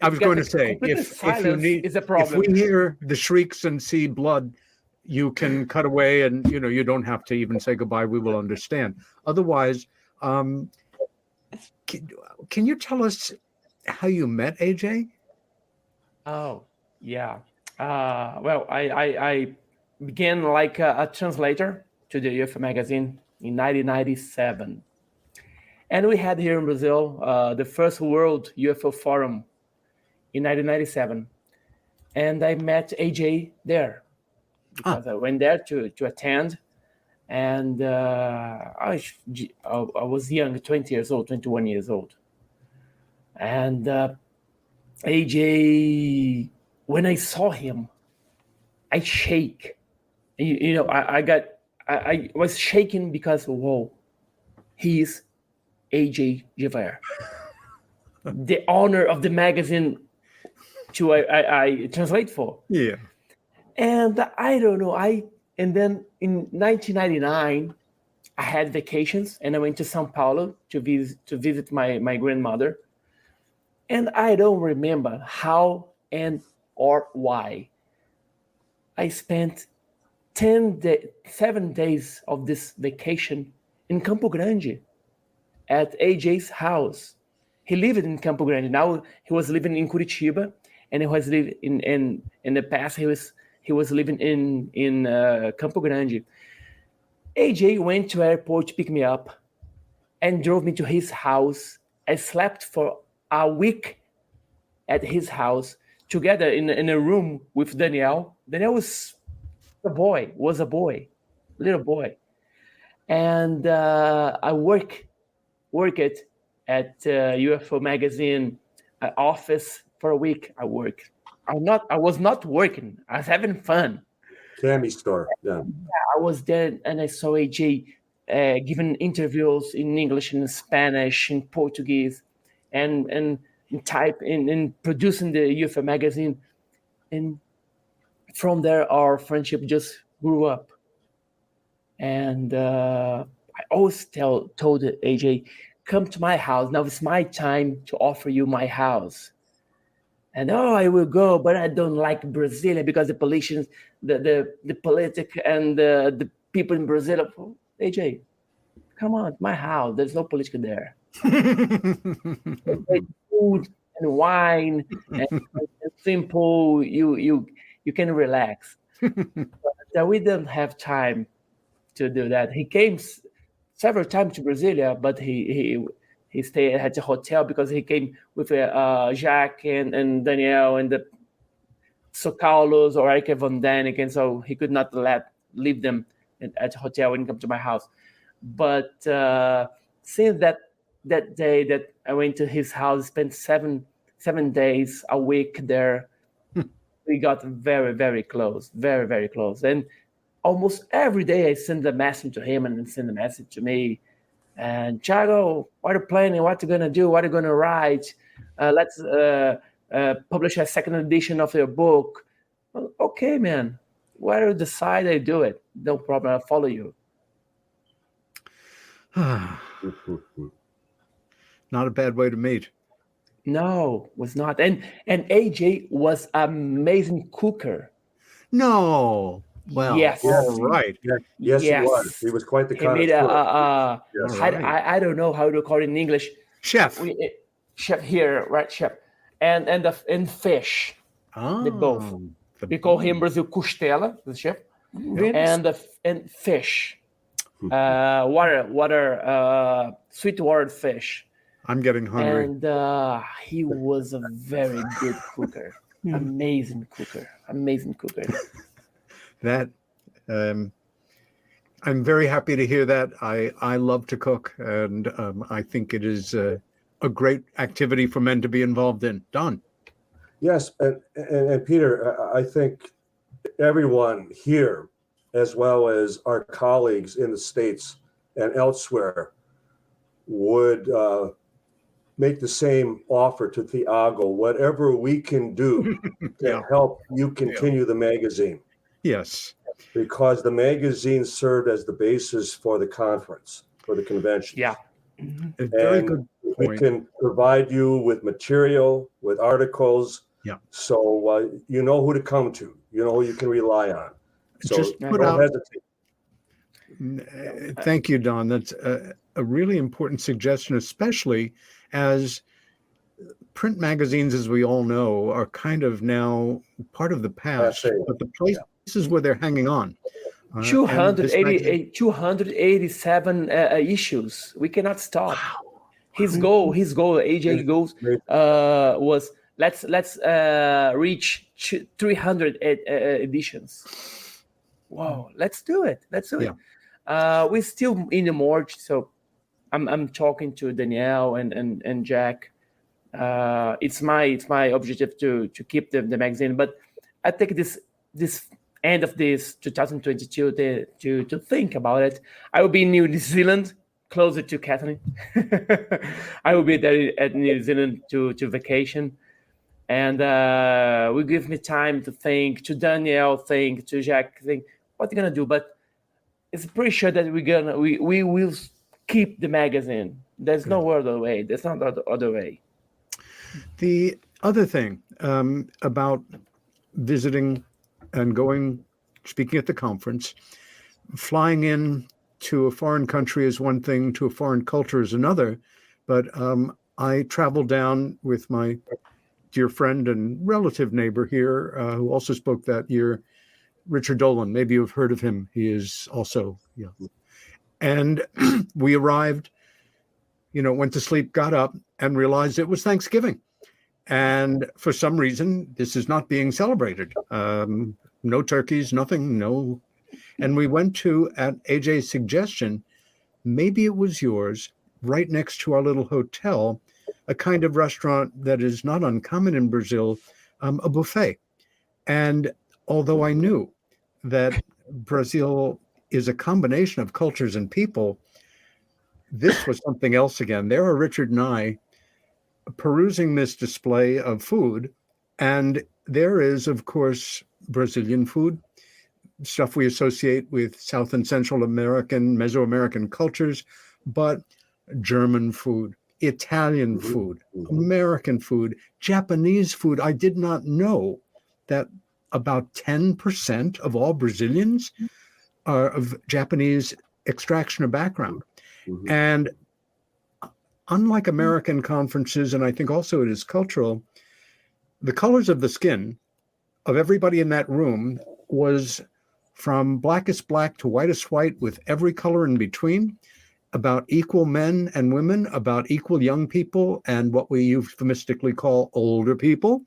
I was going to say, if you need,
is a problem.
If we hear the shrieks and see blood, you can cut away, and you don't have to even say goodbye. We will understand. Otherwise, can you tell us how you met AJ?
Oh, yeah. Well, I began like a translator to the UFO magazine in 1997, and we had here in Brazil the first World UFO Forum in 1997, and I met AJ there. Because I went there to attend, and I was young, 20 years old, 21 years old. And AJ, when I saw him, I shake. I was shaking because, whoa, he is AJ Gevaerd, the owner of the magazine I translate for.
Yeah.
And I don't know. And then in 1999, I had vacations and I went to São Paulo to visit my grandmother. And I don't remember how and or why. I spent 7 days of this vacation in Campo Grande at AJ's house. He lived in Campo Grande. Now he was living in Curitiba, and he was living in the past he was living in Campo Grande. AJ went to airport to pick me up and drove me to his house. I slept for a week at his house together in a room with Daniel. Daniel was a little boy. And I worked at UFO magazine office for a week. I was not working. I was having fun.
Candy store. Yeah.
I was there and I saw AJ giving interviews in English, in Spanish, in Portuguese, and producing the UFO magazine. And from there, our friendship just grew up. And I always told AJ, come to my house. Now it's my time to offer you my house. And I will go, but I don't like Brazil because the politicians, the politic and the people in Brazil. AJ, come on, my house. There's no political there. Food and wine and simple. You can relax. But we don't have time to do that. He came several times to Brasilia, but he stayed at the hotel because he came with Jack and Daniel and the São Carlos or Eric von Däniken, so he could not leave them at the hotel and come to my house. But since that day that I went to his house, spent 7 days a week there, we got very, very close, very, very close. And almost every day I send a message to him and he send a message to me. And Thiago, what are you planning? What are you going to do? What are you going to write? Let's publish a second edition of your book. Well, okay, man. Whatever you decide, I do it. No problem. I'll follow you.
Not a bad way to meet.
No, was not. And AJ was amazing cooker.
No. Well,
Yes.
all right.
Yes, he was.
Yes.
He was quite the
He made
connoisseur.
All right.
I don't know how to call it in English.
Chef.
Chef here, right? Chef, and fish. They both. We call him in Brazil costela, the chef, and fish, sweet water fish.
I'm getting hungry.
And he was a very good cooker, amazing cooker.
That I'm very happy to hear that. I love to cook, and I think it is a great activity for men to be involved in. Don.
Yes, and Peter, I think everyone here, as well as our colleagues in the States and elsewhere, would make the same offer to Thiago, whatever we can do to help you continue the magazine.
Yes.
Because the magazine served as the basis for the conference, for the convention.
Yeah.
A very good
we
point.
can provide you with material, with articles.
Yeah.
So you know who to come to. You know who you can rely on. So
Just put
don't
out.
hesitate.
Thank you, Don. That's a really important suggestion, especially as print magazines, as we all know, are kind of now part of the past. But the places where they're hanging on.
287 issues. We cannot stop.
Wow.
His goal, AJ goals was let's reach 300 editions. Wow, let's do it.
Yeah.
We're still in the March, so I'm talking to Danielle and Jack. It's my objective to keep the magazine, but I think this end of this 2022 to think about it. I will be in New Zealand, closer to Kathleen. I will be there at New Zealand to vacation, and will give me time to think, to Danielle think, to Jack think what they're gonna do. But it's pretty sure that we will keep the magazine. There's no other way. There's not other way.
The other thing about visiting and going, speaking at the conference, flying in to a foreign country is one thing, to a foreign culture is another. But I traveled down with my dear friend and relative neighbor here, who also spoke that year, Richard Dolan. Maybe you've heard of him. He is also, And we arrived, went to sleep, got up, and realized it was Thanksgiving. And for some reason, this is not being celebrated. No turkeys, nothing, no. And we went to, at AJ's suggestion, maybe it was yours, right next to our little hotel, a kind of restaurant that is not uncommon in Brazil, a buffet. And although I knew that Brazil is a combination of cultures and people, this was something else again. There are Richard and I perusing this display of food, and there is, of course, Brazilian food, stuff we associate with South and Central American, Mesoamerican cultures, but German food, Italian food, American food, Japanese food. I did not know that about 10% of all Brazilians are of Japanese extraction or background. And unlike American conferences, and I think also it is cultural, the colors of the skin of everybody in that room was from blackest black to whitest white, with every color in between, about equal men and women, about equal young people, and what we euphemistically call older people.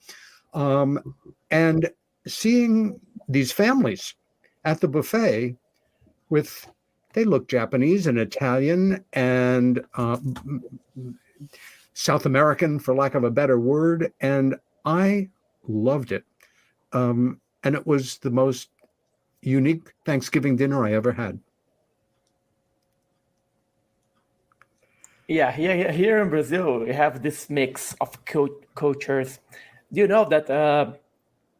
And seeing these families at the buffet they look Japanese and Italian and South American, for lack of a better word, and I loved it. And it was the most unique Thanksgiving dinner I ever had.
Yeah, here in Brazil, we have this mix of cultures. Do you know that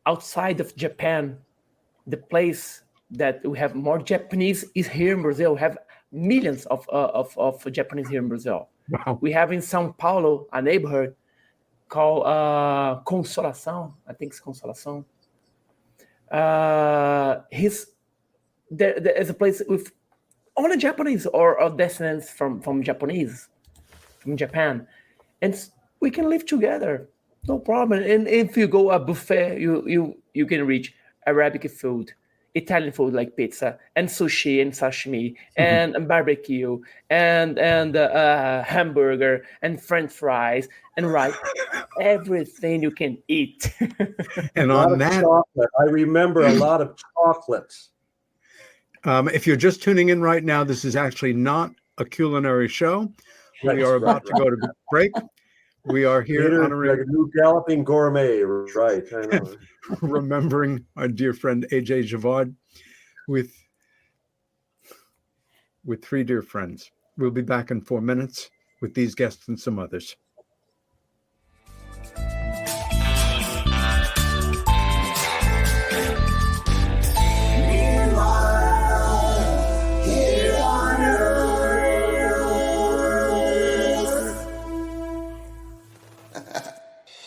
outside of Japan, the place that we have more Japanese is here in Brazil? We have millions of Japanese here in Brazil.
Wow.
We have in São Paulo a neighborhood called Consolação. I think it's Consolação. There is a place with only Japanese or descendants from Japan, and we can live together, no problem. And if you go a buffet, you can reach Arabic food, Italian food like pizza and sushi and sashimi and barbecue and hamburger and French fries and rice, everything you can eat.
And on that,
chocolate. I remember a lot of chocolates.
If you're just tuning in right now, this is actually not a culinary show. We are about to go to break. We are here honoring
like a new galloping gourmet, right? I know.
remembering our dear friend AJ Gevaerd with 3 dear friends. We'll be back in 4 minutes with these guests and some others.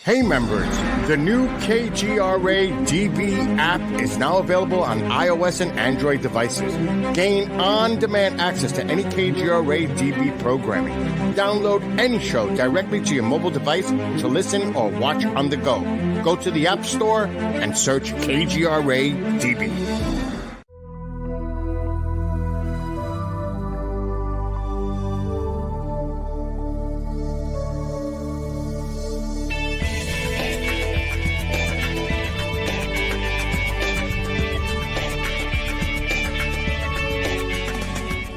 Hey members, the new KGRA DB app is now available on iOS and Android devices. Gain on-demand access to any KGRA DB programming. Download any show directly to your mobile device to listen or watch on the go. Go to the App Store and search KGRA DB.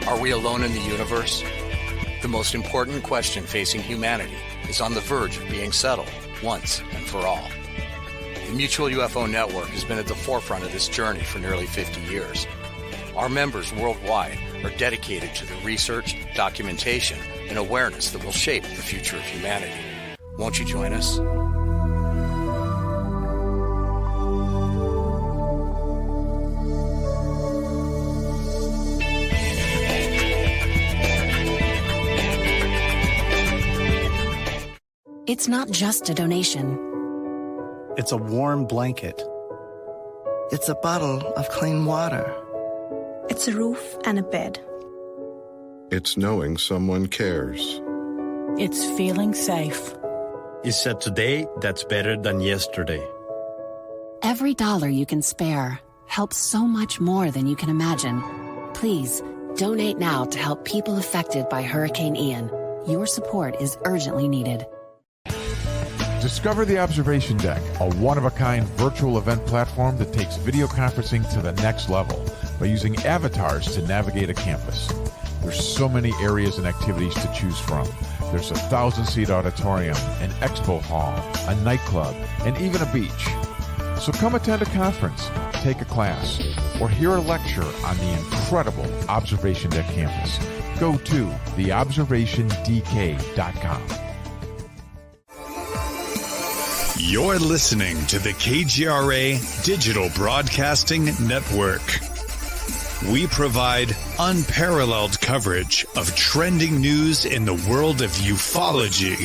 Are we alone in the universe? The most important question facing humanity is on the verge of being settled once and for all. The Mutual UFO Network has been at the forefront of this journey for nearly 50 years. Our members worldwide are dedicated to the research, documentation, and awareness that will shape the future of humanity. Won't you join us?
It's not just a donation.
It's a warm blanket.
It's a bottle of clean water.
It's a roof and a bed.
It's knowing someone cares.
It's feeling safe.
It's a today that's better than yesterday.
Every dollar you can spare helps so much more than you can imagine. Please, donate now to help people affected by Hurricane Ian. Your support is urgently needed.
Discover the Observation Deck, a one-of-a-kind virtual event platform that takes video conferencing to the next level by using avatars to navigate a campus. There's so many areas and activities to choose from. There's a 1,000-seat auditorium, an expo hall, a nightclub, and even a beach. So come attend a conference, take a class, or hear a lecture on the incredible Observation Deck campus. Go to theobservationdk.com.
You're listening to the KGRA Digital Broadcasting Network. We provide unparalleled coverage of trending news in the world of ufology,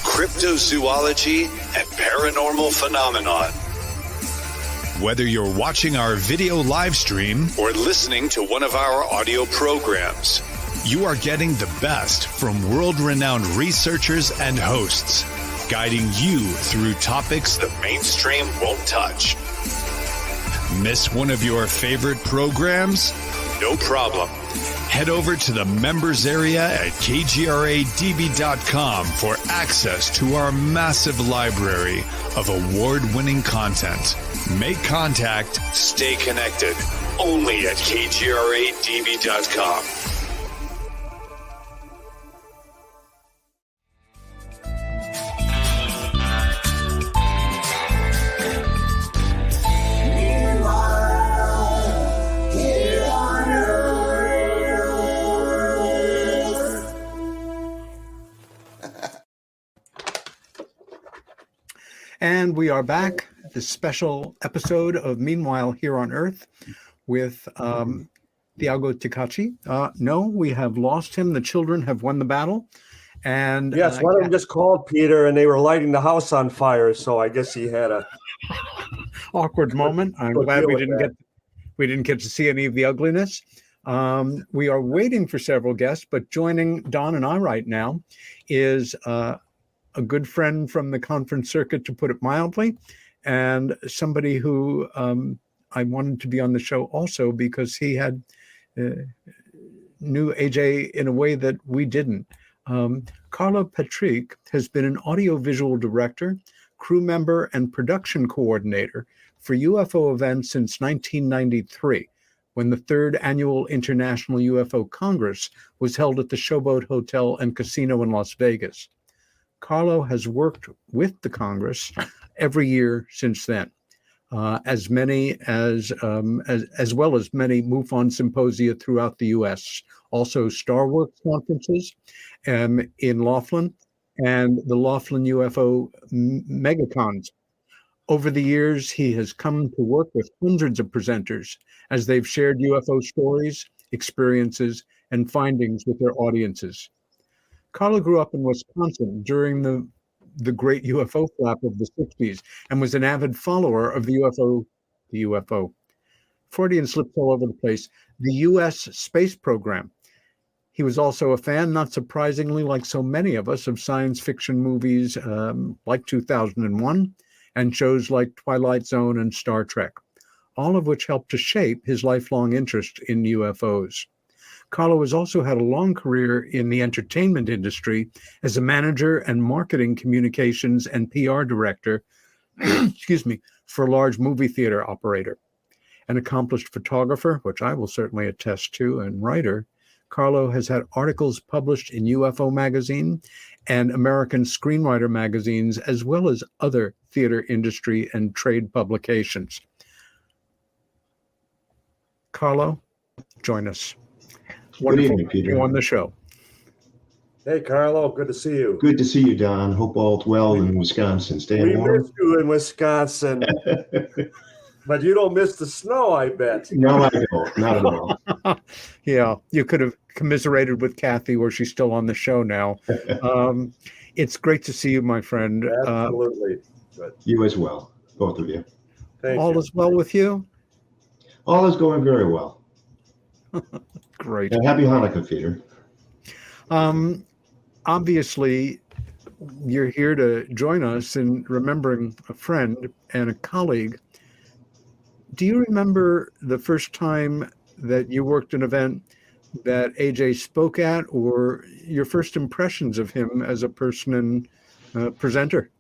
cryptozoology, and paranormal phenomenon. Whether you're watching our video live stream or listening to one of our audio programs, you are getting the best from world-renowned researchers and hosts, guiding you through topics the mainstream won't touch. Miss one of your favorite programs? No problem. Head over to the members area at kgradb.com for access to our massive library of award-winning content. Make contact, stay connected, only at kgradb.com.
And we are back, this special episode of Meanwhile Here on Earth with Thiago Tikachi. No, we have lost him. The children have won the battle. And
yes, one of them just called Peter, and they were lighting the house on fire. So I guess he had a
awkward moment. I'm glad we didn't get to see any of the ugliness. We are waiting for several guests, but joining Don and I right now is a good friend from the conference circuit, to put it mildly, and somebody who I wanted to be on the show also because he had knew AJ in a way that we didn't. Carlo Patrick has been an audiovisual director, crew member, and production coordinator for UFO events since 1993, when the third annual International UFO Congress was held at the Showboat Hotel and Casino in Las Vegas. Carlo has worked with the Congress every year since then, as well as many MUFON symposia throughout the U.S., also Star Wars conferences in Laughlin, and the Laughlin UFO megacons. Over the years, he has come to work with hundreds of presenters as they've shared UFO stories, experiences, and findings with their audiences. Carlo grew up in Wisconsin during the great UFO flap of the 60s and was an avid follower of the UFO. Freudian slips all over the place. The U.S. space program. He was also a fan, not surprisingly, like so many of us, of science fiction movies like 2001 and shows like Twilight Zone and Star Trek, all of which helped to shape his lifelong interest in UFOs. Carlo has also had a long career in the entertainment industry as a manager and marketing communications and PR director, for a large movie theater operator. An accomplished photographer, which I will certainly attest to, and writer, Carlo has had articles published in UFO Magazine and American Screenwriter magazines, as well as other theater industry and trade publications. Carlo, join us. Wonderful
Good evening, Peter.
You on the show.
Hey, Carlo, good to see you.
Good to see you, Don. Hope all's well in Wisconsin. Staying warm.
We miss you in Wisconsin. But you don't miss the snow, I bet.
No, I don't. Not at all.
Yeah, you could have commiserated with Kathy, where she's still on the show now. It's great to see you, my friend.
Absolutely.
You as well, both of you.
All is well with you?
All is going very well.
Great.
And happy Hanukkah, Peter.
Obviously, you're here to join us in remembering a friend and a colleague. Do you remember the first time that you worked an event that AJ spoke at, or your first impressions of him as a person and presenter?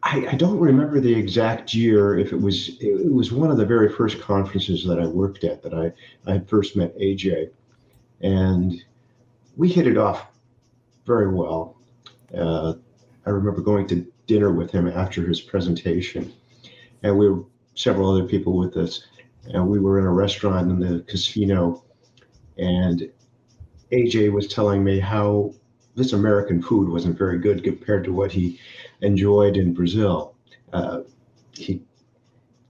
I don't remember the exact year. If it was one of the very first conferences that I worked at that I first met AJ, and we hit it off very well. I remember going to dinner with him after his presentation, and we were several other people with us, and we were in a restaurant in the casino, and AJ was telling me how this American food wasn't very good compared to what he enjoyed in Brazil. He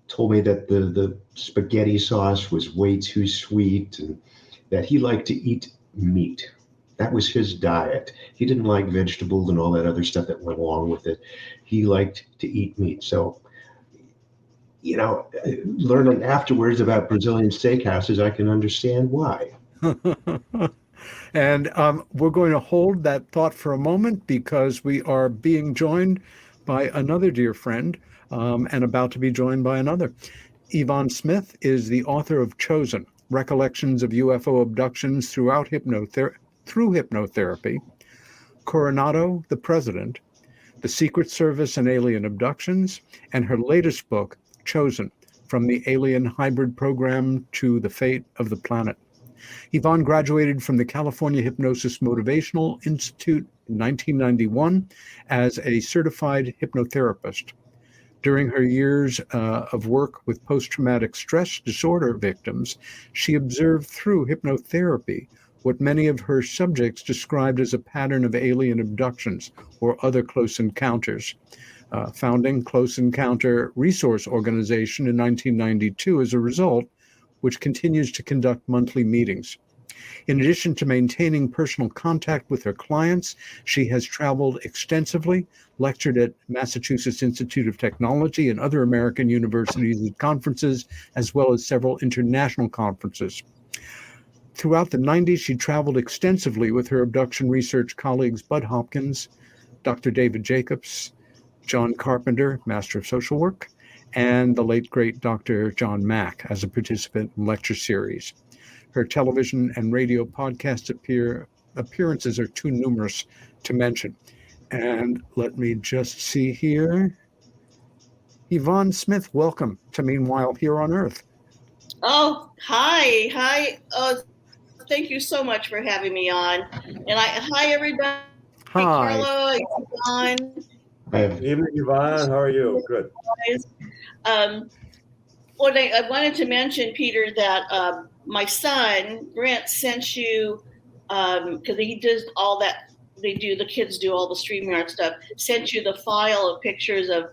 told me that the spaghetti sauce was way too sweet and that he liked to eat meat. That was his diet. He didn't like vegetables and all that other stuff that went along with it. He liked to eat meat. So, learning afterwards about Brazilian steakhouses, I can understand why.
And we're going to hold that thought for a moment because we are being joined by another dear friend and about to be joined by another. Yvonne Smith is the author of Chosen, Recollections of UFO Abductions through Hypnotherapy, Coronado, the President, The Secret Service and Alien Abductions, and her latest book, Chosen, From the Alien Hybrid Program to the Fate of the Planet. Yvonne graduated from the California Hypnosis Motivational Institute in 1991 as a certified hypnotherapist. During her years of work with post-traumatic stress disorder victims, she observed through hypnotherapy what many of her subjects described as a pattern of alien abductions or other close encounters. Founding Close Encounter Resource Organization in 1992 as a result, which continues to conduct monthly meetings. In addition to maintaining personal contact with her clients, she has traveled extensively, lectured at Massachusetts Institute of Technology and other American universities at conferences, as well as several international conferences. Throughout the 90s, she traveled extensively with her abduction research colleagues Bud Hopkins, Dr. David Jacobs, John Carpenter, Master of Social Work, and the late, great Dr. John Mack as a participant in lecture series. Her television and radio podcast appearances are too numerous to mention. And let me just see here. Yvonne Smith, welcome to Meanwhile Here on Earth.
Oh, hi. Hi. Oh, thank you so much for having me on. And hi, everybody.
Hi.
Carlo, Yvonne.
Evening, Yvonne. How are you? Good.
Well, I wanted to mention, Peter, that my son, Grant, sent you, because he does all that, the kids do all the StreamYard stuff, sent you the file of pictures of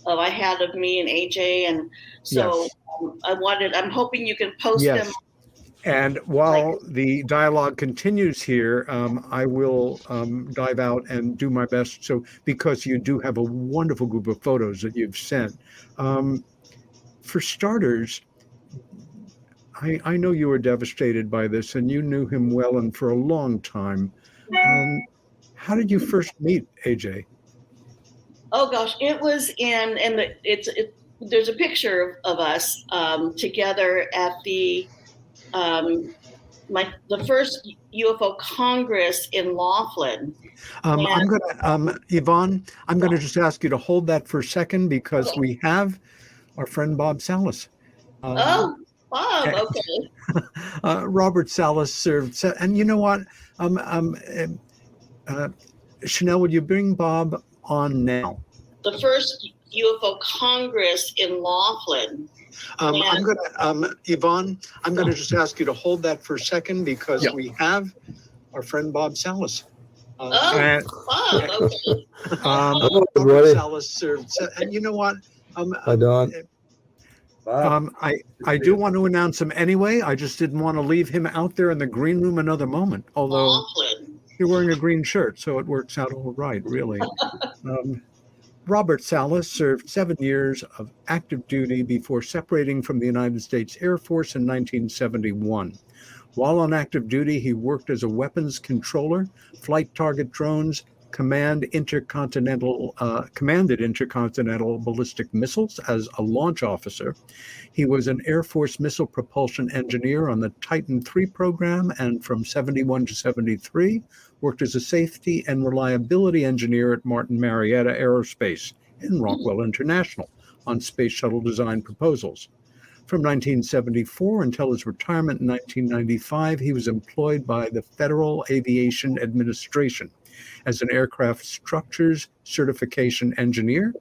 I had of me and AJ. And so
yes.
I'm hoping you can post them.
And while the dialogue continues here, I will dive out and do my best. So, because you do have a wonderful group of photos that you've sent. For starters, I know you were devastated by this, and you knew him well and for a long time. How did you first meet AJ?
Oh gosh, it was there's a picture of us together at the first UFO Congress in Laughlin.
Yvonne, I'm gonna just ask you to hold that for a second, because we have our friend Bob Salas.
Bob, okay.
Robert Salas served, and you know what? Chanel, would you bring Bob on now?
The first UFO Congress in Laughlin.
Yvonne, I'm gonna just ask you to hold that for a second, because we have our friend Bob Salas.
Bob, okay.
Robert Salas served, and you know what?
Hi, Don.
I do want to announce him anyway. I just didn't want to leave him out there in the green room another moment. Although you're wearing a green shirt, so it works out all right, really. Robert Salas served 7 years of active duty before separating from the United States Air Force in 1971. While on active duty, he worked as a weapons controller, flight target drones, commanded intercontinental ballistic missiles as a launch officer. He was an Air Force missile propulsion engineer on the Titan III program, and from 71 to 73, worked as a safety and reliability engineer at Martin Marietta Aerospace in Rockwell International on space shuttle design proposals. From 1974 until his retirement in 1995, he was employed by the Federal Aviation Administration as an aircraft structures certification engineer.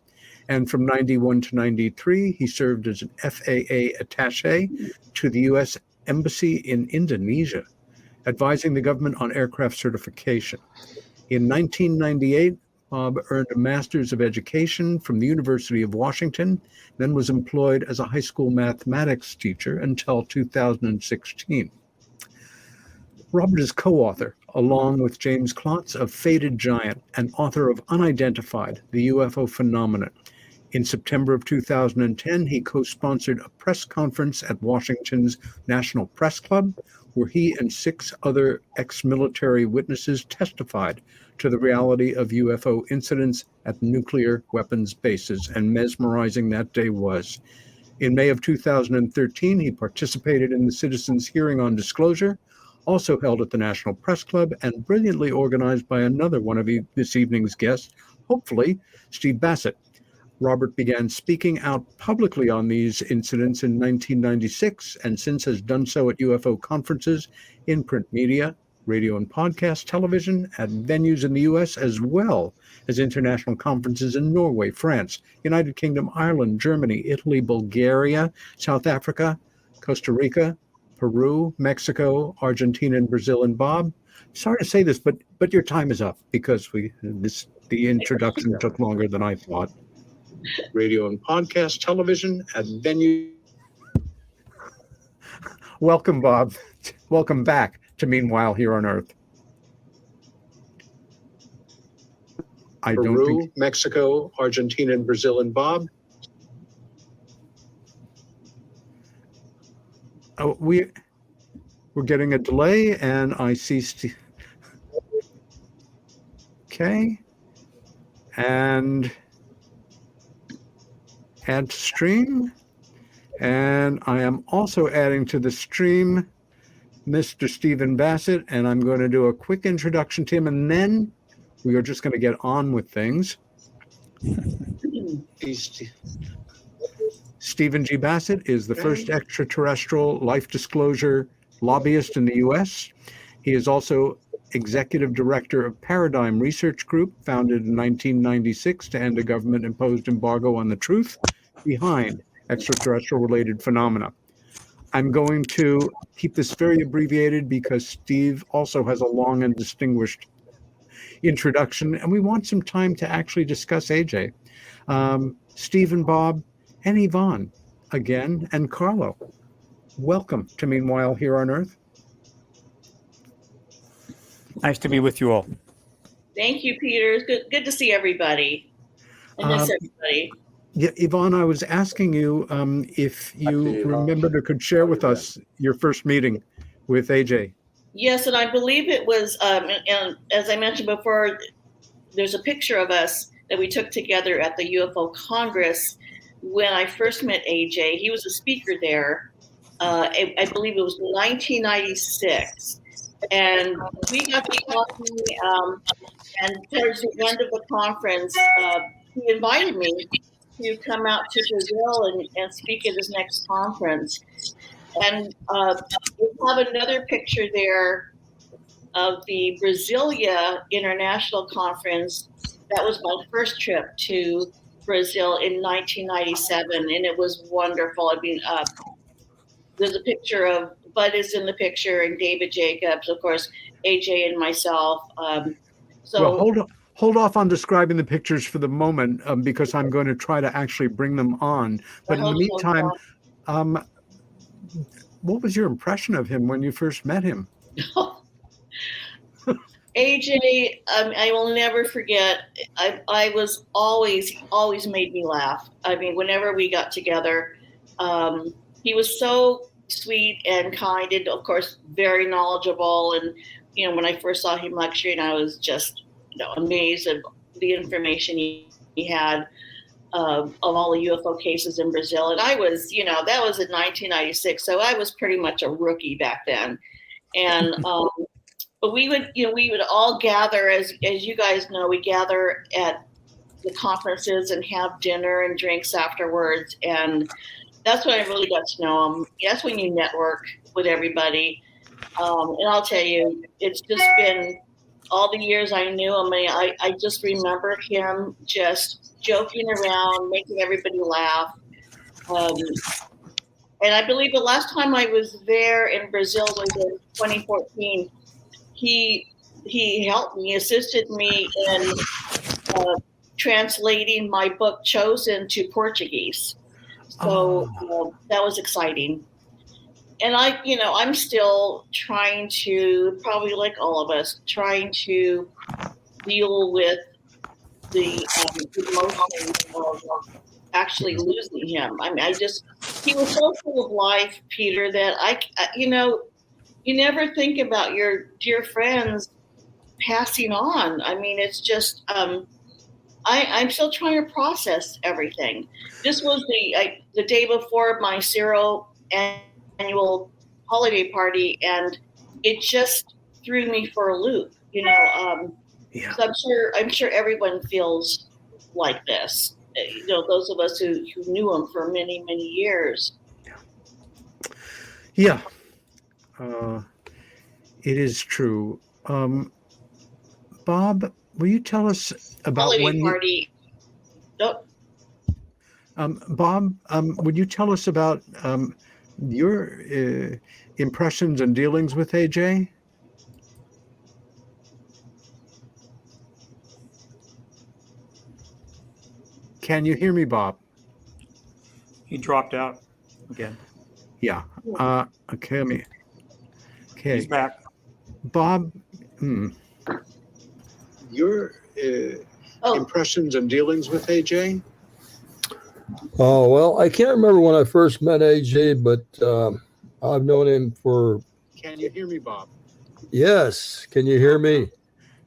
And from 91 to 93, he served as an FAA attaché to the U.S. Embassy in Indonesia, advising the government on aircraft certification. In 1998, Bob earned a Master's of Education from the University of Washington, then was employed as a high school mathematics teacher until 2016. Robert is co-author, along with James Klotz, of Faded Giant, and author of Unidentified, the UFO Phenomenon. In September of 2010, he co-sponsored a press conference at Washington's National Press Club, where he and 6 other ex-military witnesses testified to the reality of UFO incidents at nuclear weapons bases, and mesmerizing that day was. In May of 2013, he participated in the citizens' hearing on disclosure, also held at the National Press Club and brilliantly organized by another one of this evening's guests, hopefully Steve Bassett. Robert began speaking out publicly on these incidents in 1996, and since has done so at UFO conferences, in print media, radio and podcast, television, at venues in the U.S., as well as international conferences in Norway, France, United Kingdom, Ireland, Germany, Italy, Bulgaria, South Africa, Costa Rica, Peru, Mexico, Argentina, and Brazil. And Bob, sorry to say this, but your time is up, because the introduction took longer than I thought. Radio and podcast, television, at venue. Welcome, Bob. Welcome back to Meanwhile Here on Earth. I don't
Peru,
think...
Mexico, Argentina, and Brazil, and Bob.
Oh, we're getting a delay, and I see okay. And add to stream. And I am also adding to the stream Mr. Stephen Bassett, and I'm going to do a quick introduction to him, and then we are just going to get on with things. Stephen G. Bassett is the first extraterrestrial life disclosure lobbyist in the U.S. He is also executive director of Paradigm Research Group, founded in 1996 to end a government-imposed embargo on the truth behind extraterrestrial-related phenomena. I'm going to keep this very abbreviated because Steve also has a long and distinguished introduction, and we want some time to actually discuss AJ. Steve and Bob and Yvonne, again, and Carlo, welcome to Meanwhile Here on Earth.
Nice to be with you all.
Thank you, Peter. It's good to see everybody. I miss everybody.
Yeah, Yvonne, I was asking you if you remembered or could share with us your first meeting with AJ.
Yes, and I believe it was, and as I mentioned before, there's a picture of us that we took together at the UFO Congress when I first met AJ. He was a speaker there. I believe it was 1996. And we got to talking, and towards the end of the conference, he invited me to come out to Brazil and speak at his next conference. And we have another picture there of the Brasilia International Conference. That was my first trip to Brazil in 1997, and it was wonderful. I mean, there's a picture of Bud is in the picture, and David Jacobs, of course, AJ and myself.
Well, hold off on describing the pictures for the moment because I'm going to try to actually bring them on. But in the meantime, what was your impression of him when you first met him?
AJ, I will never forget. I was always made me laugh. I mean, whenever we got together, he was so sweet and kind, and of course, very knowledgeable. And when I first saw him lecturing, I was just amazed at the information he had of all the UFO cases in Brazil. And I was, that was in 1996, so I was pretty much a rookie back then. And but we would all gather, as you guys know, we gather at the conferences and have dinner and drinks afterwards. And that's when I really got to know him. That's when you network with everybody. And I'll tell you, it's just been all the years I knew him. I just remember him just joking around, making everybody laugh. And I believe the last time I was there in Brazil was in 2014. He helped me, assisted me in translating my book Chosen to Portuguese. So that was exciting. And I'm still trying to, probably like all of us, trying to deal with the emotions of actually losing him. I mean, he was so full of life, Peter, that you never think about your dear friends passing on. I mean, it's just, I'm still trying to process everything. This was the day before my Cyril annual holiday party, and it just threw me for a loop. So I'm sure everyone feels like this. Those of us who knew him for many, many years.
Yeah. It is true. Bob, will you tell us about
holiday party? Nope.
Bob, would you tell us about your impressions and dealings with AJ? Can you hear me, Bob?
He dropped out again.
Yeah. Okay.
He's back.
Bob,
Your impressions and dealings with AJ?
Oh, well, I can't remember when I first met AJ, but I've known him for.
Can you hear me, Bob?
Yes. Can you hear me?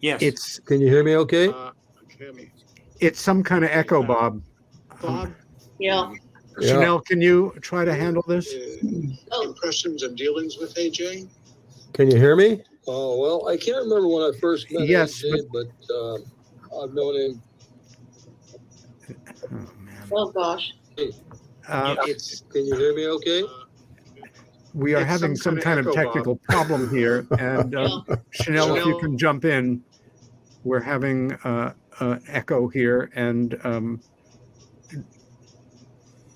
Yes.
Can you hear me okay?
It's some kind of echo, Bob.
Bob?
Yeah.
Chanel, can you try to handle this?
Impressions and dealings with AJ?
Can you hear me? Oh, well, I can't remember when I first met
Yes,
AJ, but I've known him.
Oh gosh.
Can you hear me okay?
We are
It's
having
some
some
kind
kind
of
of
echo,
technical problem here. And Chanel, if you can jump in, we're having echo here. And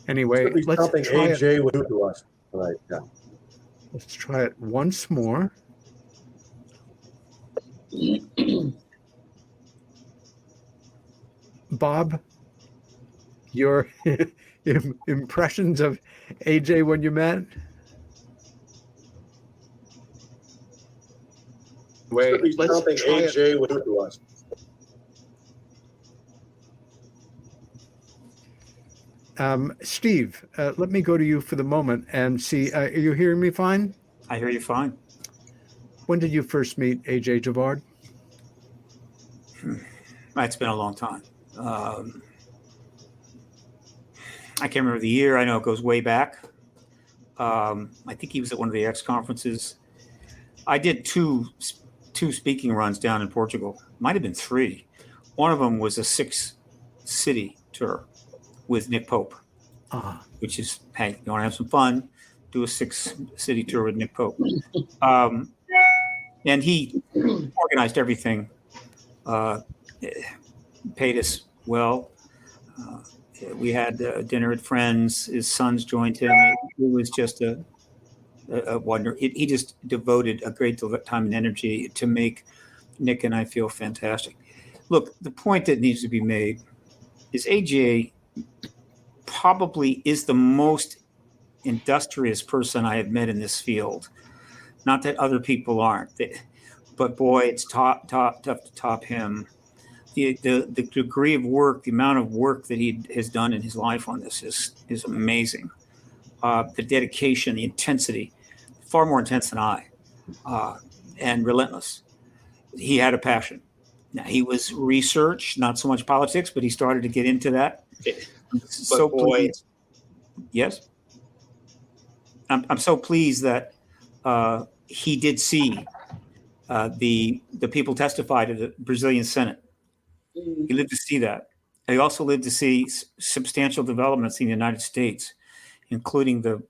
anyway,
Could be
let's
something
try it.
AJ would do to us. Right. Yeah.
Let's try it once more. Bob, your impressions of AJ when you met?
Could be
Let's
something
try it.
AJ would do to us.
Steve, let me go to you for the moment and see. Are you hearing me fine?
I hear you fine.
When did you first meet AJ Gevaerd?
It's been a long time. I can't remember the year. I know it goes way back. I think he was at one of the X conferences. I did two speaking runs down in Portugal. Might have been 3. One of them was a 6-city tour with Nick Pope, which is, hey, you want to have some fun, do a 6-city tour with Nick Pope. And he organized everything, paid us well. We had dinner at Friends. His sons joined him. It was just a wonder. He just devoted a great deal of time and energy to make Nick and I feel fantastic. Look, the point that needs to be made is AJ probably is the most industrious person I have met in this field. Not that other people aren't, but boy, it's tough to top him. The degree of work, the amount of work that he has done in his life on this is amazing. The dedication, the intensity, far more intense than I, and relentless. He had a passion. Now, he was research, not so much politics, but he started to get into that. So pleased. Yes? I'm so pleased that he did see the people testify to the Brazilian Senate. He lived to see that. And he also lived to see substantial developments in the United States, including the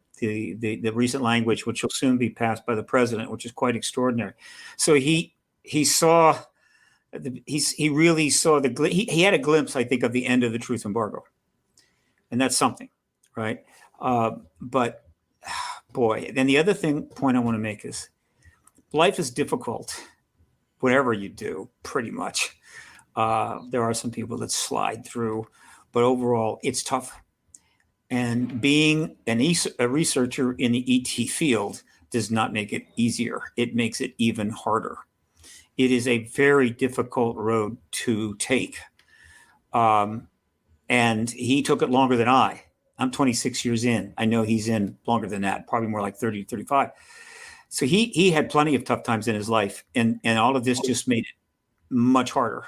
recent language, which will soon be passed by the president, which is quite extraordinary. So he saw, he really saw he had a glimpse, I think, of the end of the truth embargo, and that's something, right? But boy, then the other point I want to make is life is difficult, whatever you do, pretty much. There are some people that slide through, but overall, it's tough. And being a researcher in the ET field does not make it easier. It makes it even harder. It is a very difficult road to take. And he took it longer than I. I'm 26 years in. I know he's in longer than that, probably more like 30, 35. So he had plenty of tough times in his life. And all of this just made it much harder.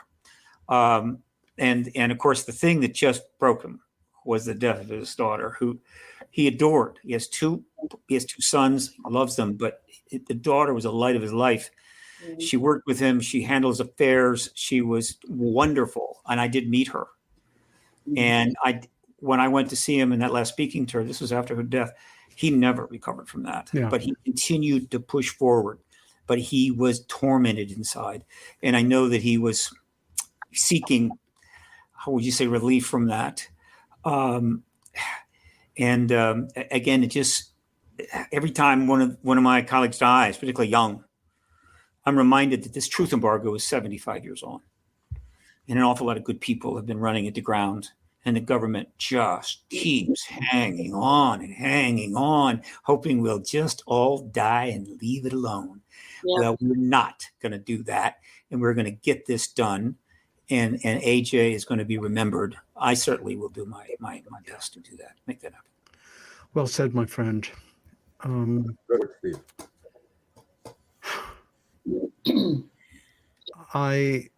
And of course, the thing that just broke him was the death of his daughter, who he adored. He has two sons, he loves them, but the daughter was the light of his life. Mm-hmm. She worked with him. She handles affairs. She was wonderful. And I did meet her. Mm-hmm. And when I went to see him in that last speaking tour, this was after her death, he never recovered from that, but he continued to push forward, but he was tormented inside. And I know that he was seeking, how would you say, relief from that. Again, it just, every time one of my colleagues dies, particularly young, I'm reminded that this truth embargo is 75 years on. And an awful lot of good people have been running it to ground. And the government just keeps hanging on, hoping we'll just all die and leave it alone. Well, we're not going to do that, and we're going to get this done. And AJ is going to be remembered. I certainly will do my best to do that, make that happen.
Well said, my friend. I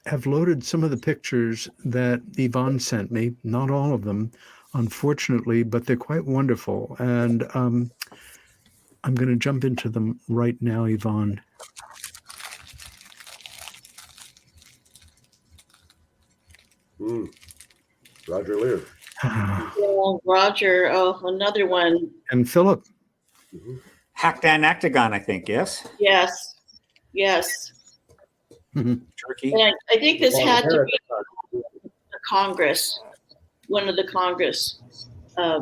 have loaded some of the pictures that Yvonne sent me, not all of them, unfortunately, but they're quite wonderful. And I'm going to jump into them right now, Yvonne.
Roger Lear.
Roger, another one.
And Philip.
Hackdan Octagon, I think, yes?
Yes.
Turkey.
And I think this had to be the Congress, one of the Congress at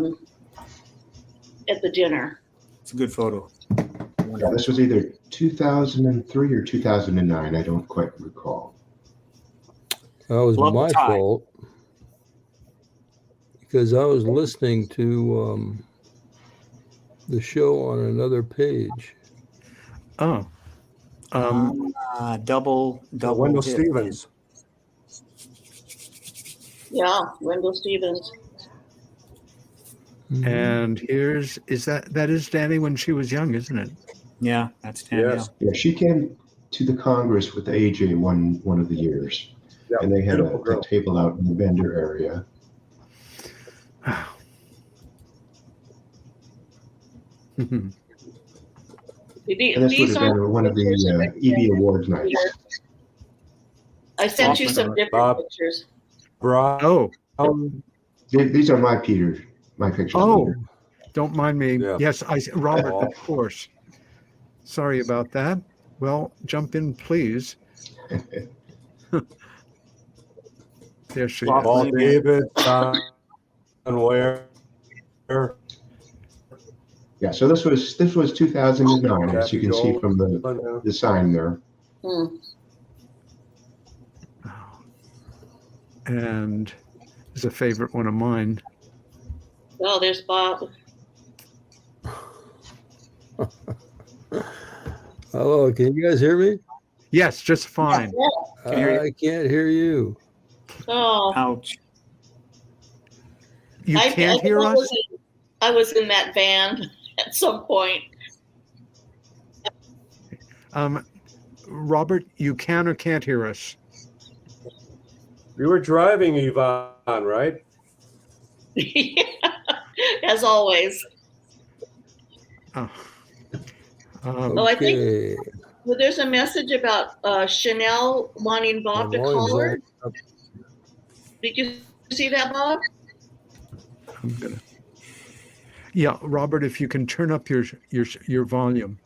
the dinner.
It's a good photo.
Yeah, this was either 2003 or 2009. I don't quite recall.
That was my fault because I was listening to the show on another page.
Oh.
Double
Wendell
hit.
Stevens.
Yeah, Wendell Stevens.
And is that Danny when she was young, isn't it?
Yeah, that's Danny.
Yes.
Yeah, she came to the Congress with AJ one of the years.
Yeah,
and they had a
girl.
table out in the vendor area. And this would have been one of the EV Awards nights.
I sent you some different pictures.
These are my pictures.
Oh, don't mind me.
Yeah.
Yes, Robert, of course. Sorry about that. Well, jump in, please. There she is.
Paul David, John Ware.
Yeah, so this was 2009, as you can see from the sign there.
And is a favorite one of mine.
Oh, there's Bob.
Hello, can you guys hear me?
Yes, just fine.
I can't hear you.
Oh,
ouch!
You can't hear us?
I was in that van at some point.
Robert, you can or can't hear us?
You were driving, Yvonne, right?
As always.
Oh.
I think there's a message about Chanel wanting Bob to call her. Did you see that, Bob?
I'm gonna. Yeah, Robert, if you can turn up your volume.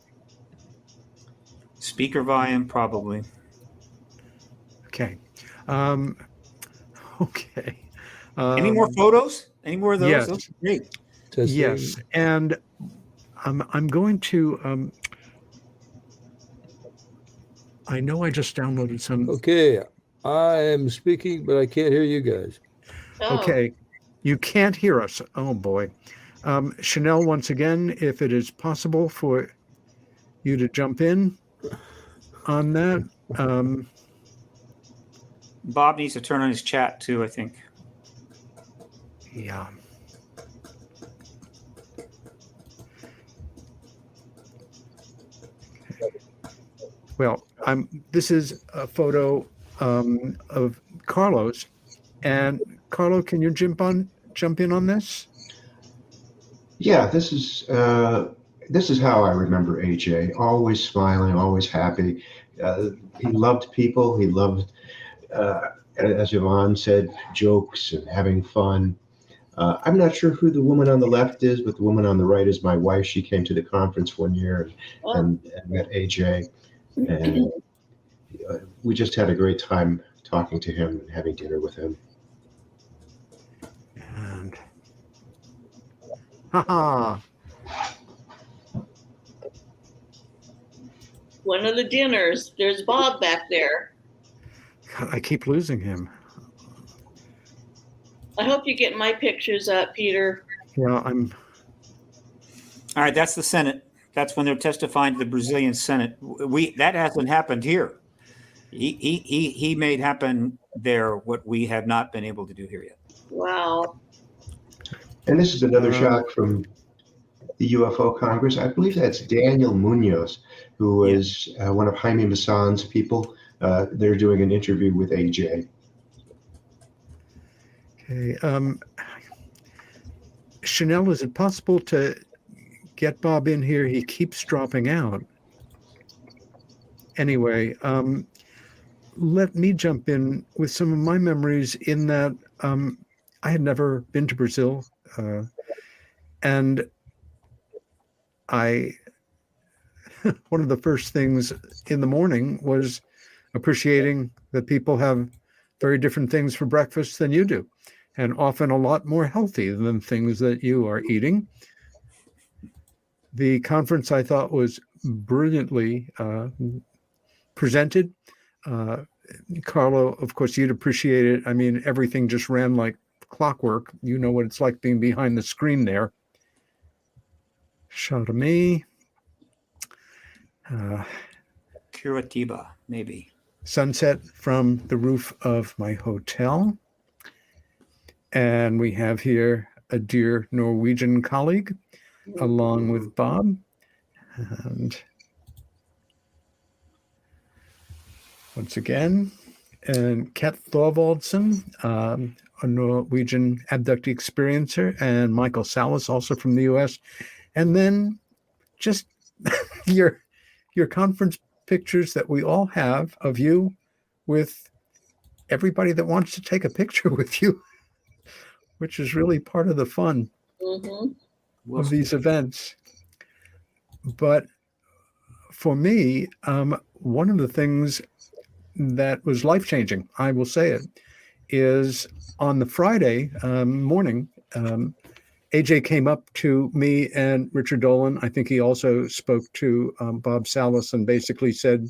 Speaker volume, probably.
Okay. Okay.
Any more photos? Any more of those?
Yes.
Those are great.
Yes, and I'm going to. I know I just downloaded some.
Okay, I am speaking, but I can't hear you guys.
Oh.
Okay, you can't hear us. Oh boy, Chanel. Once again, if it is possible for you to jump in on that.
Bob needs to turn on his chat too, I think.
Yeah. Well, this is a photo of Carlos, and Carlo, can you jump in on this?
Yeah, this is how I remember AJ. Always smiling, always happy. He loved people. He loved, as Yvonne said, jokes and having fun. I'm not sure who the woman on the left is, but the woman on the right is my wife. She came to the conference one year and met AJ. And we just had a great time talking to him and having dinner with him.
And haha.
One of the dinners. There's Bob back there.
God, I keep losing him.
I hope you get my pictures up, Peter.
Yeah, I'm.
All right, that's the Senate. That's when they're testifying to the Brazilian Senate. That hasn't happened here. He made happen there what we have not been able to do here yet.
Wow.
And this is another shot from the UFO Congress. I believe that's Daniel Munoz, who was one of Jaime Maussan's people. They're doing an interview with AJ.
Okay. Chanel, is it possible to get Bob in here? He keeps dropping out. Anyway, let me jump in with some of my memories in that I had never been to Brazil. And one of the first things in the morning was appreciating that people have very different things for breakfast than you do, and often a lot more healthy than things that you are eating. The conference, I thought, was brilliantly presented. Carlo, of course, you'd appreciate it. I mean, everything just ran like clockwork. You know what it's like being behind the screen there. Shot of me.
Curitiba, maybe.
Sunset from the roof of my hotel. And we have here a dear Norwegian colleague along with Bob. And once again, and Kat Thorvaldsen, a Norwegian abductee experiencer, and Michael Salas, also from the U.S. And then just your conference pictures that we all have of you with everybody that wants to take a picture with you, which is really part of the fun of these events. But for me, one of the things that was life-changing, I will say it, is on the Friday morning, AJ came up to me and Richard Dolan. I think he also spoke to Bob Salas and basically said,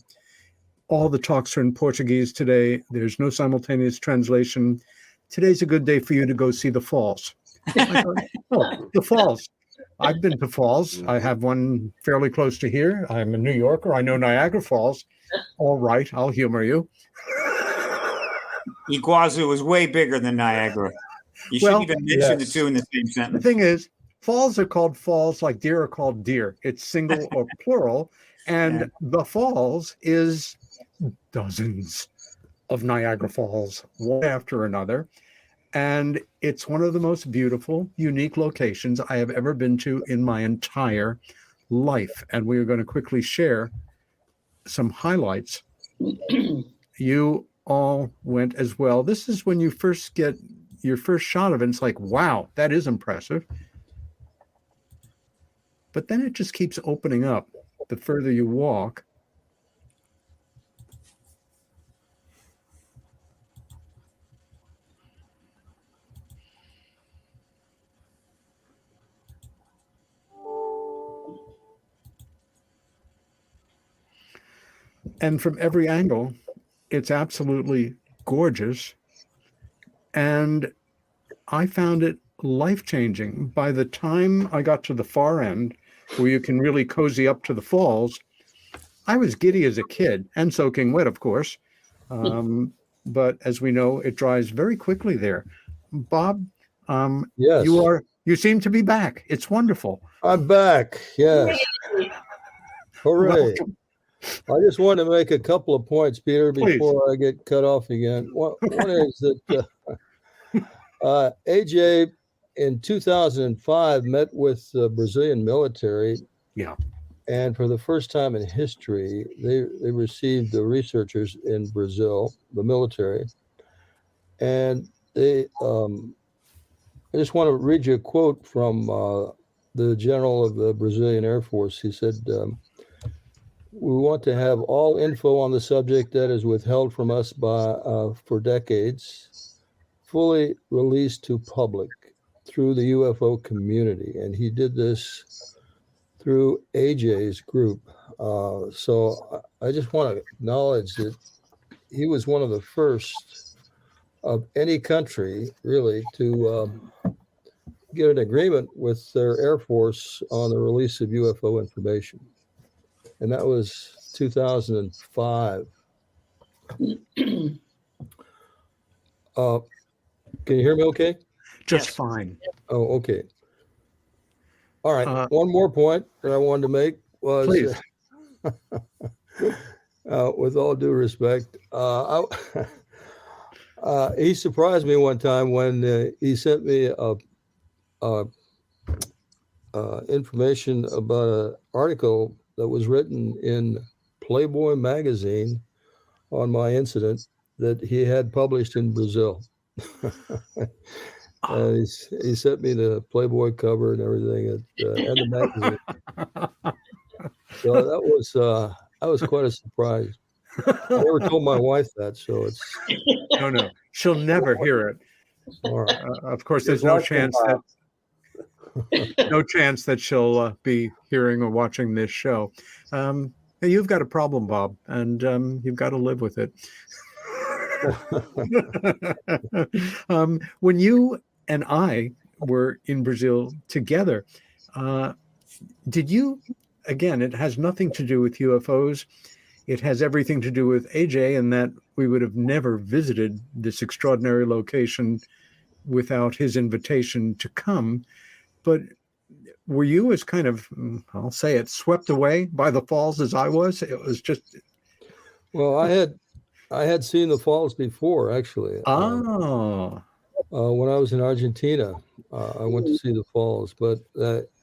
all the talks are in Portuguese today. There's no simultaneous translation. Today's a good day for you to go see the falls. I thought, oh, the falls. I've been to falls. I have one fairly close to here. I'm a New Yorker. I know Niagara Falls. All right, I'll humor you.
Iguazu is way bigger than Niagara. You shouldn't even mention the two in the same sentence.
The thing is, falls are called falls like deer are called deer. It's single or plural. And the falls is dozens of Niagara Falls, one after another. And it's one of the most beautiful, unique locations I have ever been to in my entire life. And we are going to quickly share some highlights. You all went as well. This is when you first get your first shot of it. It's like, wow, that is impressive. But then it just keeps opening up the further you walk. And from every angle, it's absolutely gorgeous. And I found it life-changing. By the time I got to the far end, where you can really cozy up to the falls, I was giddy as a kid and soaking wet, of course. But as we know, it dries very quickly there. Bob,
yes,
you seem to be back. It's wonderful.
I'm back. Yes. Hooray.
Welcome.
I just want to make a couple of points, Peter, before I get cut off again. One is that AJ in 2005 met with the Brazilian military.
Yeah.
And for the first time in history, they received the researchers in Brazil, the military. And they, I just want to read you a quote from the general of the Brazilian Air Force. He said, we want to have all info on the subject that is withheld from us for decades, fully released to public through the UFO community. And he did this through AJ's group. So I just want to acknowledge that he was one of the first of any country, really, to get an agreement with their Air Force on the release of UFO information. And that was 2005. Can you hear me okay?
Just fine.
Oh, okay. All right. One more point that I wanted to make was,
please.
With all due respect, he surprised me one time when he sent me information about an article that was written in Playboy magazine on my incident that he had published in Brazil. He sent me the Playboy cover and everything, and the magazine. So that was quite a surprise. I never told my wife that, so it's
no. She'll never hear it.
All right.
Of course, there's no chance that she'll be hearing or watching this show. You've got a problem, Bob, and you've got to live with it. When you and I were in Brazil together, did you? Again, it has nothing to do with UFOs. It has everything to do with AJ, and that we would have never visited this extraordinary location without his invitation to come. But were you as kind of, I'll say it, swept away by the falls as I was? It was just.
Well, I had seen the falls before, actually.
Oh.
When I was in Argentina, I went to see the falls. But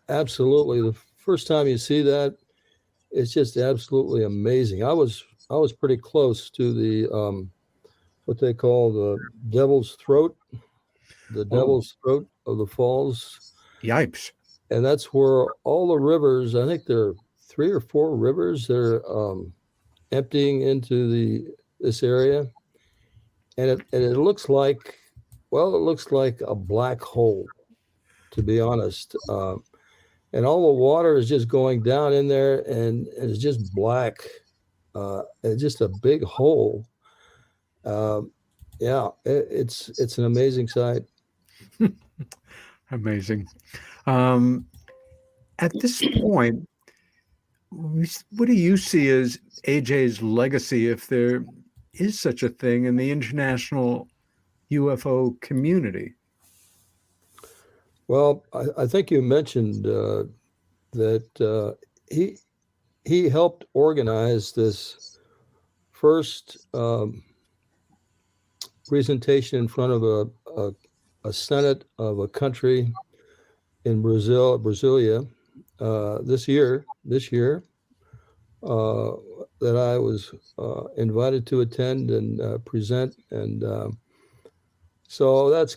absolutely, the first time you see that, it's just absolutely amazing. I was pretty close to the what they call the Devil's Throat, Devil's Throat of the falls.
Yipes!
And that's where all the rivers. I think there are 3 or 4 rivers that are emptying into this area, and it looks like, well, it looks like a black hole, to be honest. And all the water is just going down in there, and it's just black. It's just a big hole. It's an amazing sight.
Amazing. At this point, what do you see as AJ's legacy, if there is such a thing, in the international UFO community?
Well, I think you mentioned that he helped organize this first presentation in front of a Senate of a country in Brasilia, this year, that I was invited to attend and present, and so that's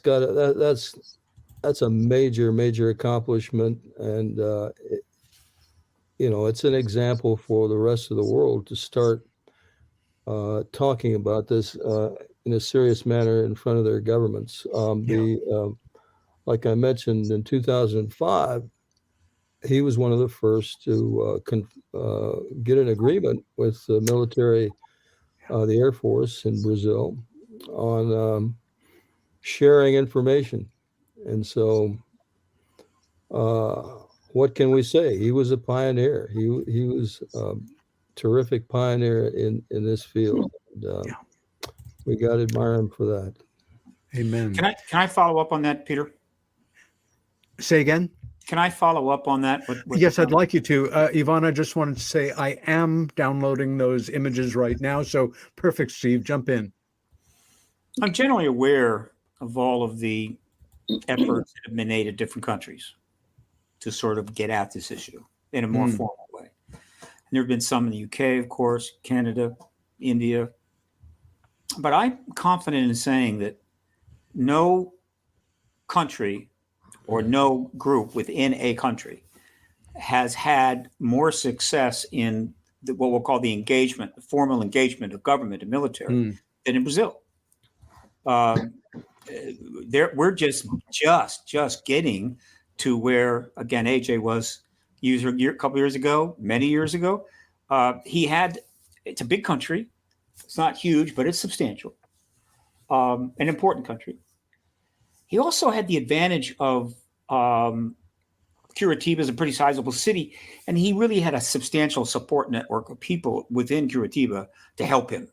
a major accomplishment, and it's an example for the rest of the world to start talking about this in a serious manner in front of their governments. Like I mentioned, in 2005, he was one of the first to get an agreement with the military, the Air Force in Brazil, on sharing information. And so, what can we say? He was a pioneer. He was a terrific pioneer in this field. And, we got to admire him for that.
Amen.
Can I follow up on that, Peter?
Say again?
Can I follow up on that?
Yes, I'd like you to. Yvonne, I just wanted to say I am downloading those images right now. So perfect, Steve. Jump in.
I'm generally aware of all of the efforts that have been made at different countries to sort of get at this issue in a more formal way. And there have been some in the UK, of course, Canada, India. But I'm confident in saying that no country or no group within a country has had more success in what we'll call the engagement, the formal engagement of government and military than in Brazil. We're just getting to where, again, AJ was a couple years ago, many years ago. It's a big country. It's not huge, but it's substantial. An important country. He also had the advantage of Curitiba is a pretty sizable city, and he really had a substantial support network of people within Curitiba to help him.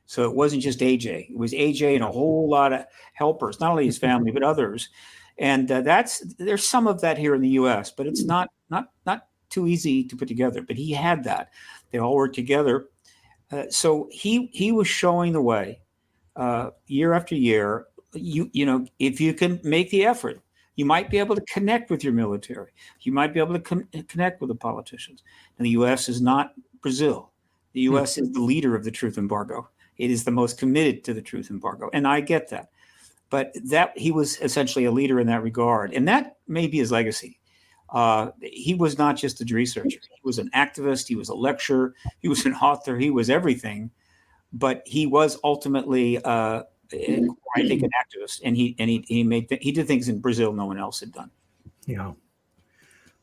So it wasn't just AJ; it was AJ and a whole lot of helpers, not only his family but others. And there's some of that here in the U.S., but it's not too easy to put together. But he had that; they all worked together. So he was showing the way year after year. You know, if you can make the effort, you might be able to connect with your military. You might be able to connect with the politicians. And the U.S. is not Brazil. The U.S. is the leader of the truth embargo. It is the most committed to the truth embargo. And I get that. But that he was essentially a leader in that regard. And that may be his legacy. He was not just a researcher. He was an activist. He was a lecturer. He was an author. He was everything. But he was ultimately I think an activist, and he did things in Brazil no one else had done.
Yeah,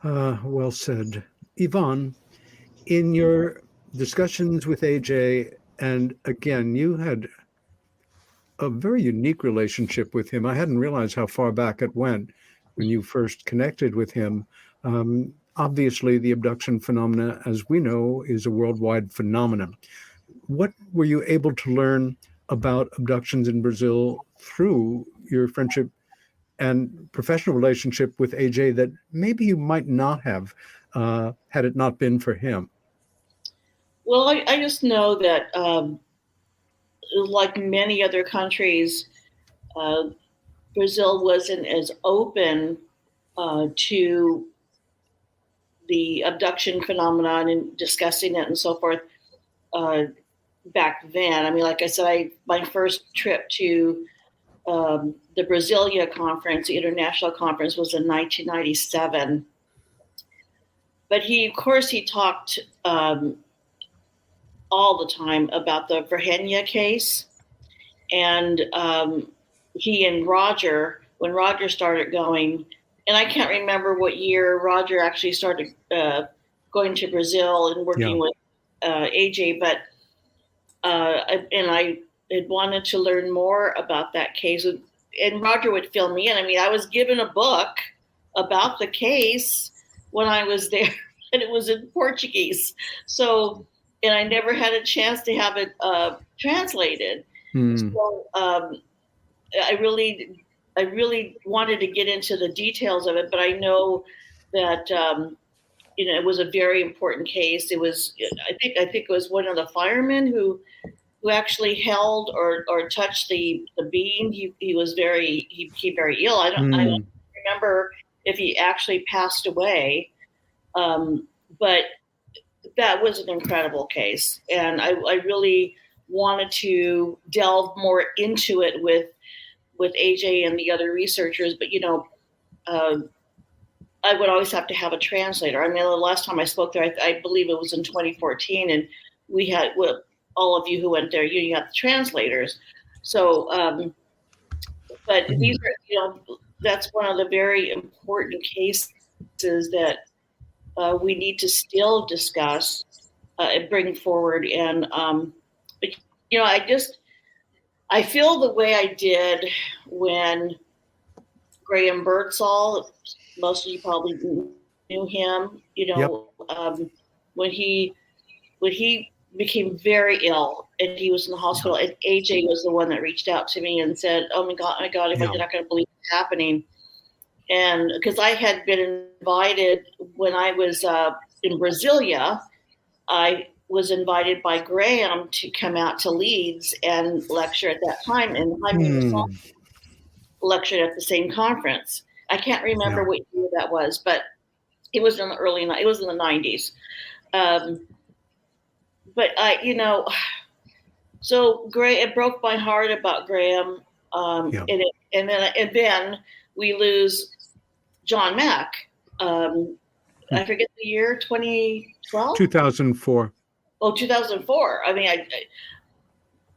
well said, Yvonne. In your discussions with AJ, and again, you had a very unique relationship with him. I hadn't realized how far back it went when you first connected with him. Obviously, the abduction phenomena, as we know, is a worldwide phenomenon. What were you able to learn about abductions in Brazil through your friendship and professional relationship with AJ that maybe you might not have had it not been for him?
Well, I just know that, like many other countries, Brazil wasn't as open to the abduction phenomenon and discussing it and so forth back then. I mean, like I said, my first trip to the Brasilia conference, the international conference, was in 1997. But he talked all the time about the Virginia case. And he and Roger, when Roger started going, and I can't remember what year Roger actually started going to Brazil and working with AJ, but I had wanted to learn more about that case. And Roger would fill me in. I mean, I was given a book about the case when I was there, and it was in Portuguese. So, and I never had a chance to have it translated. So I really wanted to get into the details of it, but I know that it was a very important case. It was, I think it was one of the firemen who actually held or touched the beam. He became very ill. I don't remember if he actually passed away, but that was an incredible case, and I really wanted to delve more into it with AJ and the other researchers. But I would always have to have a translator. I mean, the last time I spoke there, I believe it was in 2014, and we had all of you who went there, you had the translators. So, but these are, that's one of the very important cases that we need to still discuss and bring forward. And, I feel the way I did when Graham Birdsall, most of you probably knew him, when he became very ill and he was in the hospital, and AJ was the one that reached out to me and said, oh my God, you're not going to believe what's happening. And because I had been invited when I was in Brasilia, I was invited by Graham to come out to Leeds and lecture at that time. And Jaime lectured at the same conference. I can't remember what year that was, but it was in the it was in the 90s. But so it broke my heart about Graham. And then we lose John Mack. I forget the year, 2012?
2004.
Oh, 2004. I mean,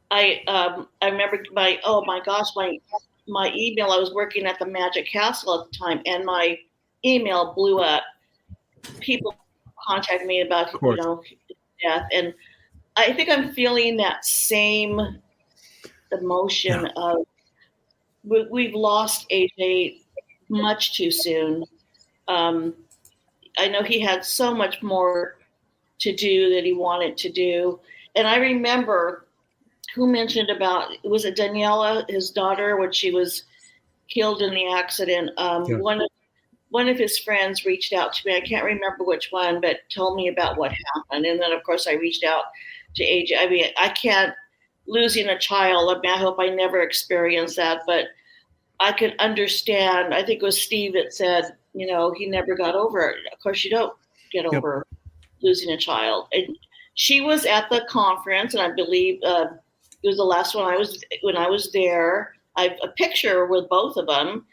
I remember my email. I was working at the Magic Castle at the time, and my email blew up. People contacted me about death, and I think I'm feeling that same emotion of we've lost AJ much too soon. I know he had so much more to do that he wanted to do. And I remember who mentioned about, was it Daniela, his daughter, when she was killed in the accident? One of his friends reached out to me. I can't remember which one, but told me about what happened. And then, of course, I reached out to AJ. I mean, I can't, losing a child, I mean, I hope I never experience that, but I could understand. I think it was Steve that said, you know, he never got over it. Of course, you don't get over losing a child. And she was at the conference, and I believe it was the last one when I was there. I have a picture with both of them.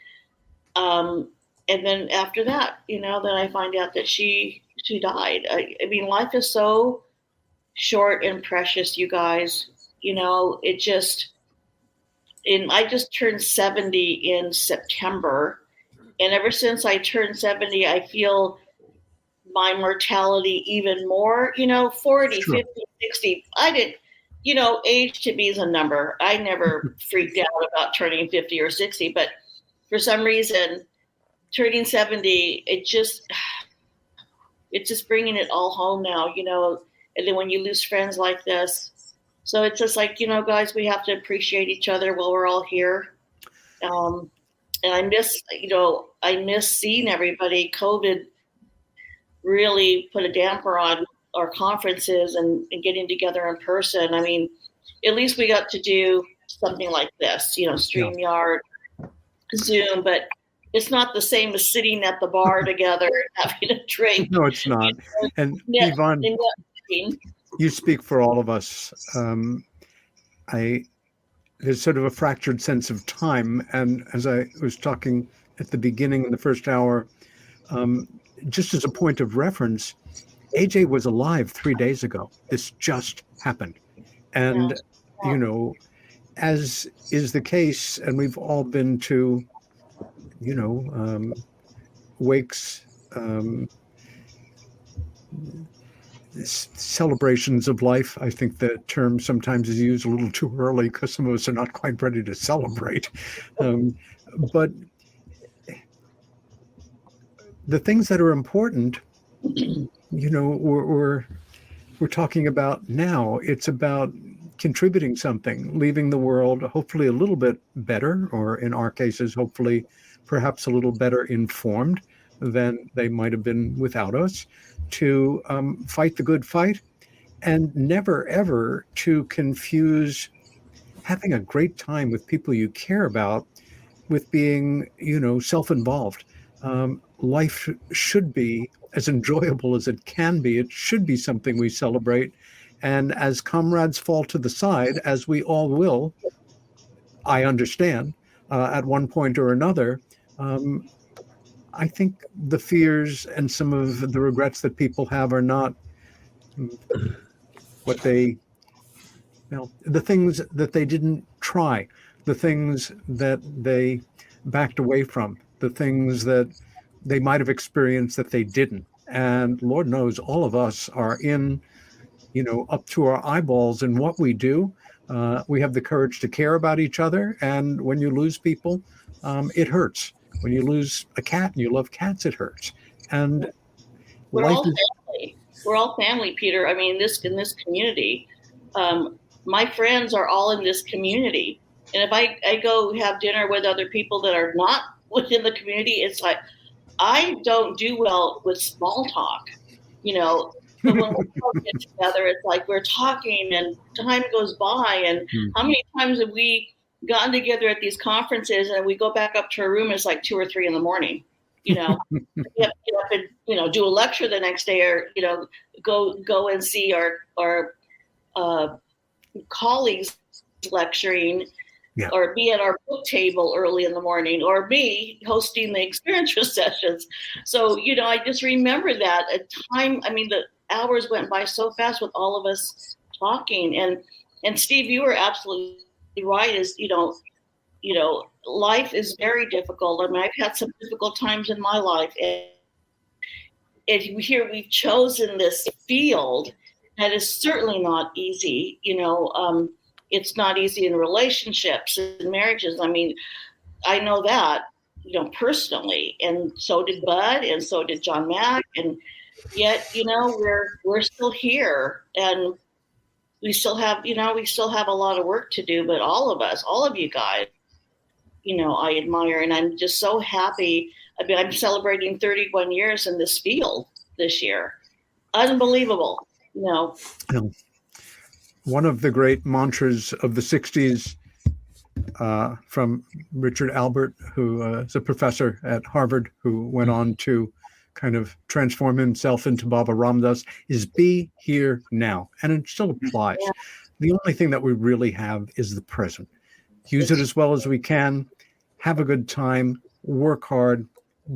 And then after that, you know, then I find out that she died. I mean, life is so short and precious, you guys. You know, I just turned 70 in September. And ever since I turned 70, I feel my mortality even more, you know, 40, 50, 60. I didn't, you know, age to me is a number. I never freaked out about turning 50 or 60, but for some reason, turning 70, it's just bringing it all home now, you know. And then when you lose friends like this, so it's just like, you know, guys, we have to appreciate each other while we're all here. And I miss seeing everybody. COVID really put a damper on our conferences and getting together in person. I mean, at least we got to do something like this, you know, StreamYard, Zoom, but it's not the same as sitting at the bar together and having a drink.
No, it's not. And Yvonne, you speak for all of us. There's sort of a fractured sense of time. And as I was talking at the beginning in the first hour, just as a point of reference, AJ was alive 3 days ago. This just happened. And, you know, as is the case, and we've all been to, you know, wakes, celebrations of life. I think the term sometimes is used a little too early because some of us are not quite ready to celebrate. But the things that are important, you know, we're talking about now. It's about contributing something, leaving the world hopefully a little bit better, or in our cases, hopefully perhaps a little better informed than they might have been without us, to fight the good fight, and never, ever to confuse having a great time with people you care about with being, you know, self-involved. Life should be as enjoyable as it can be. It should be something we celebrate. And as comrades fall to the side, as we all will, I understand, at one point or another, I think the fears and some of the regrets that people have are not what they, you know, the things that they didn't try, the things that they backed away from, the things that they might have experienced that they didn't. And Lord knows all of us are in, you know, up to our eyeballs in what we do. We have the courage to care about each other. And when you lose people, it hurts. When you lose a cat and you love cats, it hurts. And
we're all family. We're all family, Peter. I mean, in this community, my friends are all in this community. And if I go have dinner with other people that are not within the community, it's like, I don't do well with small talk, you know. But when we all get together, it's like we're talking and time goes by. And how many times have we gotten together at these conferences and we go back up to our room, it's like 2 or 3 in the morning, you know. We have to get up and, you know, do a lecture the next day, or, you know, go and see our colleagues lecturing, or be at our book table early in the morning, or me hosting the experiential sessions. So, you know, I just remember that at time. I mean, the hours went by so fast with all of us talking. And Steve, you were absolutely right. Is, you know, life is very difficult. I mean, I've had some difficult times in my life, and here we've chosen this field that is certainly not easy. You know, it's not easy in relationships and marriages. I mean, I know that, personally, and so did Bud, and so did John Mack, and yet, we're still here, and we still have a lot of work to do. But all of you guys, I admire, and I'm just so happy. I'm celebrating 31 years in this field this year. Unbelievable,
One of the great mantras of the 60s from Richard Albert, who is a professor at Harvard, who went on to kind of transform himself into Baba Ram Dass, is be here now. And it still applies. Yeah. The only thing that we really have is the present. Use it as well as we can. Have a good time. Work hard.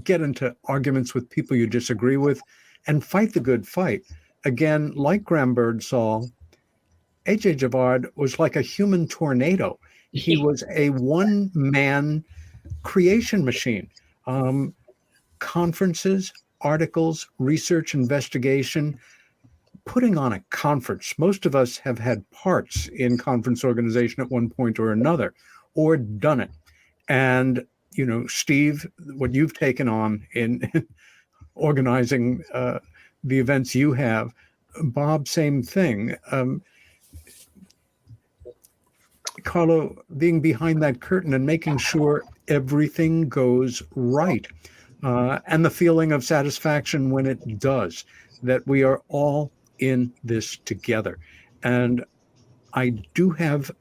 Get into arguments with people you disagree with, and fight the good fight. Again, like Graham Birdsall, A.J. Gevaerd was like a human tornado. He was a one-man creation machine. Conferences, articles, research, investigation, putting on a conference. Most of us have had parts in conference organization at one point or another, or done it. And, Steve, what you've taken on in organizing the events you have, Bob, same thing. Carlo, being behind that curtain and making sure everything goes right, and the feeling of satisfaction when it does, that we are all in this together. And I do have,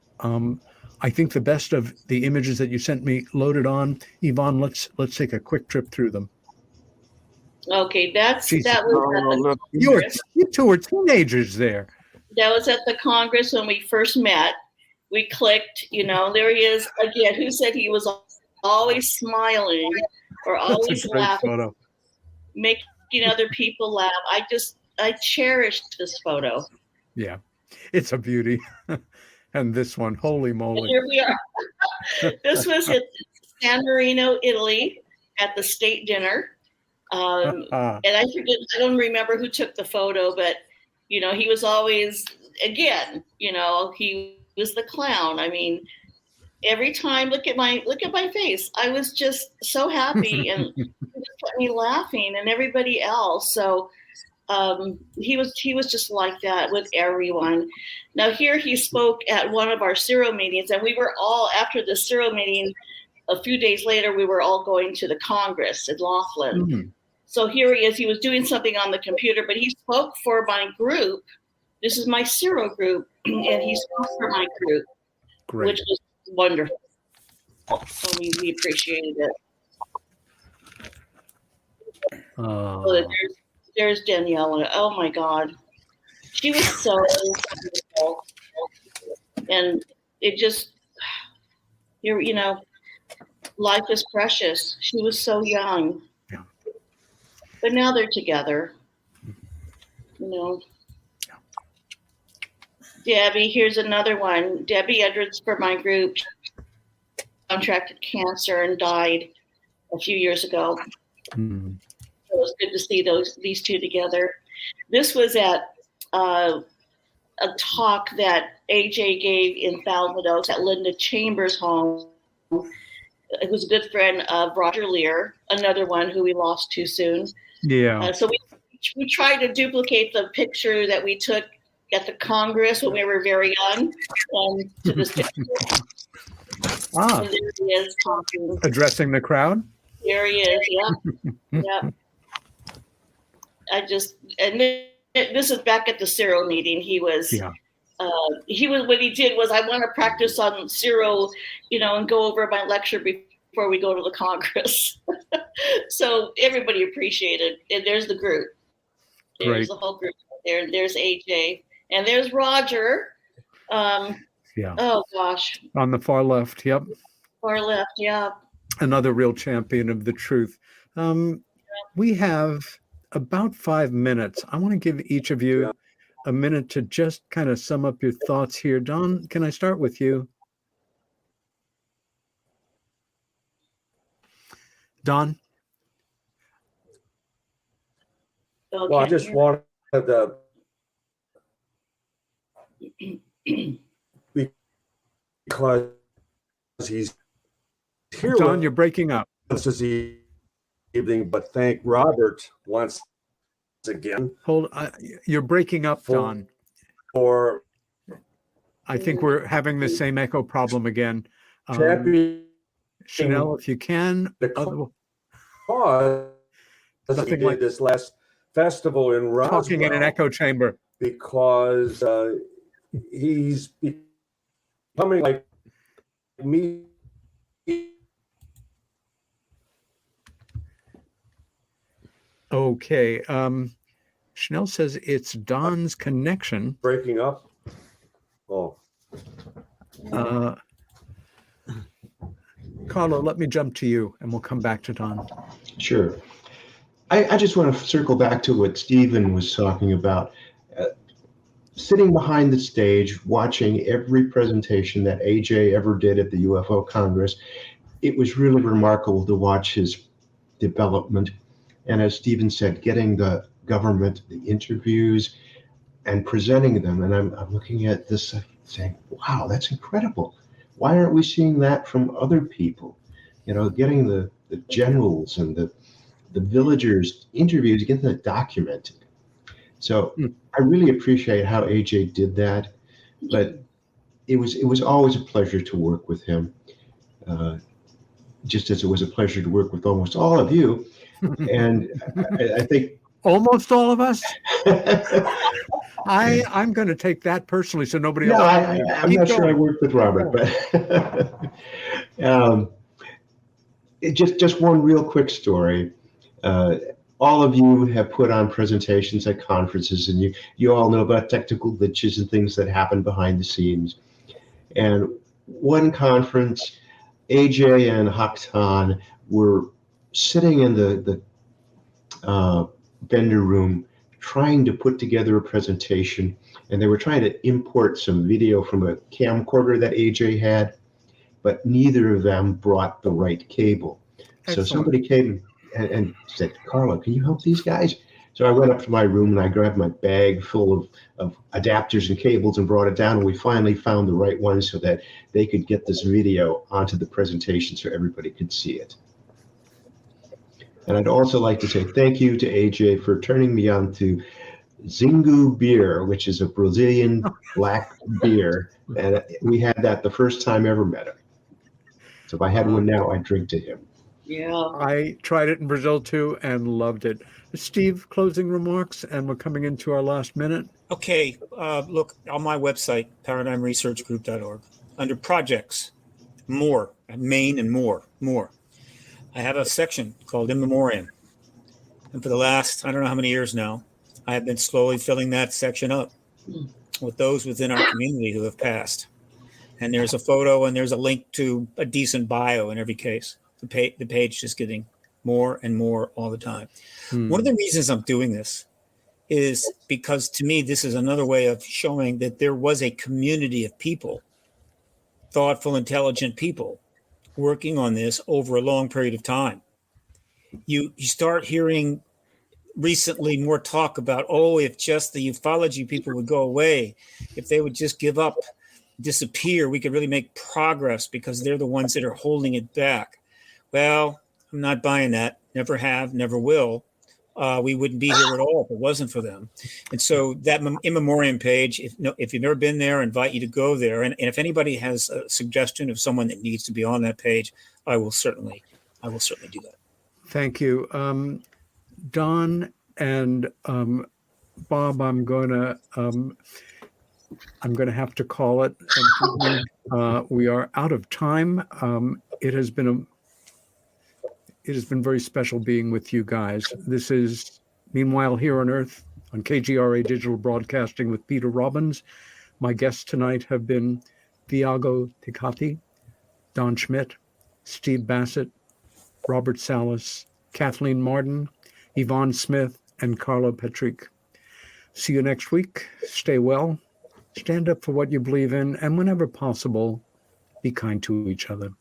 I think, the best of the images that you sent me loaded on. Yvonne, let's take a quick trip through them.
Okay, that was
you two were teenagers there.
That was at the Congress when we first met. We clicked, there he is again. Who said he was always smiling or always laughing, photo. Making other people laugh? I cherished this photo.
Yeah, it's a beauty. And this one, holy moly.
And here we are. This was at San Marino, Italy, at the state dinner. And I don't remember who took the photo, but, he was always, again, he was the clown. I mean, every time, look at my face. I was just so happy, and it just kept me laughing, and everybody else. So he was just like that with everyone. Now here he spoke at one of our CIRO meetings, and we were all, after the CIRO meeting, a few days later, we were all going to the Congress in Laughlin. Mm-hmm. So here he is. He was doing something on the computer, but he spoke for my group. This is my CIRO group, and he spoke for my group,
Great.
Which was wonderful. So we appreciated it. So there's Daniela. Oh my God, she was so beautiful, and it just, life is precious. She was so young, yeah. But now they're together. Debbie, here's another one. Debbie Edwards for my group contracted cancer and died a few years ago. Mm-hmm. It was good to see these two together. This was at a talk that AJ gave in Thousand Oaks at Linda Chambers' home. It was a good friend of Roger Lear, another one who we lost too soon.
Yeah.
So we tried to duplicate the picture that we took at the Congress when we were very young, and to this day.
Ah.
And there he is talking.
Addressing the crowd?
There he is, yeah. Yeah. This is back at the CIRO meeting. He was, what he did was, I want to practice on CIRO, and go over my lecture before we go to the Congress. So everybody appreciated it. And there's the group. There's
Great.
The whole group there. There's AJ. And there's Roger.
Yeah.
Oh, gosh.
On the far left, yep.
Far left, yeah.
Another real champion of the truth. We have about 5 minutes. I want to give each of you a minute to just kind of sum up your thoughts here. Don, can I start with you? Don?
Well, I just wanted to, because he's here.
Don, you're breaking up.
this evening, but thank Robert once again.
You're breaking up, Don.
For
I think we're having the same echo problem again. Chanel, if you can.
Cause he did this last festival in Roswell.
Talking in an echo chamber.
Because he's becoming like me.
Okay. Chanel says it's Don's connection.
Breaking up. Oh.
Carlo, let me jump to you and we'll come back to Don.
Sure. I just want to circle back to what Stephen was talking about. Sitting behind the stage, watching every presentation that AJ ever did at the UFO Congress, it was really remarkable to watch his development. And as Stephen said, getting the government, the interviews, and presenting them. And I'm looking at this saying, wow, that's incredible. Why aren't we seeing that from other people? You know, getting the generals and the villagers interviews, getting that documented. So I really appreciate how AJ did that, but it was always a pleasure to work with him, just as it was a pleasure to work with almost all of you. And I think
almost all of us. I'm going to take that personally, so nobody else.
I'm not sure I worked with Robert, but just one real quick story. All of you have put on presentations at conferences, and you all know about technical glitches and things that happen behind the scenes. And one conference, AJ and Haktan were sitting in the vendor room trying to put together a presentation, and they were trying to import some video from a camcorder that AJ had, but neither of them brought the right cable.
Excellent.
So somebody came and said, Carlo, can you help these guys? So I went up to my room and I grabbed my bag full of adapters and cables and brought it down, and we finally found the right one so that they could get this video onto the presentation so everybody could see it. And I'd also like to say thank you to AJ for turning me on to Zingu beer, which is a Brazilian black beer. And we had that the first time I ever met him. So if I had one now, I'd drink to him.
Yeah.
I tried it in Brazil too and loved it. Steve, closing remarks, and we're coming into our last minute.
Okay, look, on my website, paradigmresearchgroup.org, under projects, more, main and more. I have a section called In Memoriam. And for the last, I don't know how many years now, I have been slowly filling that section up with those within our community who have passed. And there's a photo and there's a link to a decent bio in every case. The page is getting more and more all the time. One of the reasons I'm doing this is because, to me, this is another way of showing that there was a community of people, thoughtful, intelligent people, working on this over a long period of time. You start hearing recently more talk about, if just the ufology people would go away, if they would just give up, disappear, we could really make progress because they're the ones that are holding it back. Well, I'm not buying that. Never have, never will. We wouldn't be here at all if it wasn't for them. And so that In Memoriam page, if you've never been there, I invite you to go there. And if anybody has a suggestion of someone that needs to be on that page, I will certainly do that.
Thank you. Don and Bob, I'm going to have to call it. We are out of time. It has been very special being with you guys. This is Meanwhile Here on Earth on KGRA Digital Broadcasting with Peter Robbins. My guests tonight have been Thiago Ticati, Don Schmidt, Steve Bassett, Robert Salas, Kathleen Martin, Yvonne Smith, and Carlo Patrick. See you next week. Stay well. Stand up for what you believe in, and whenever possible, be kind to each other.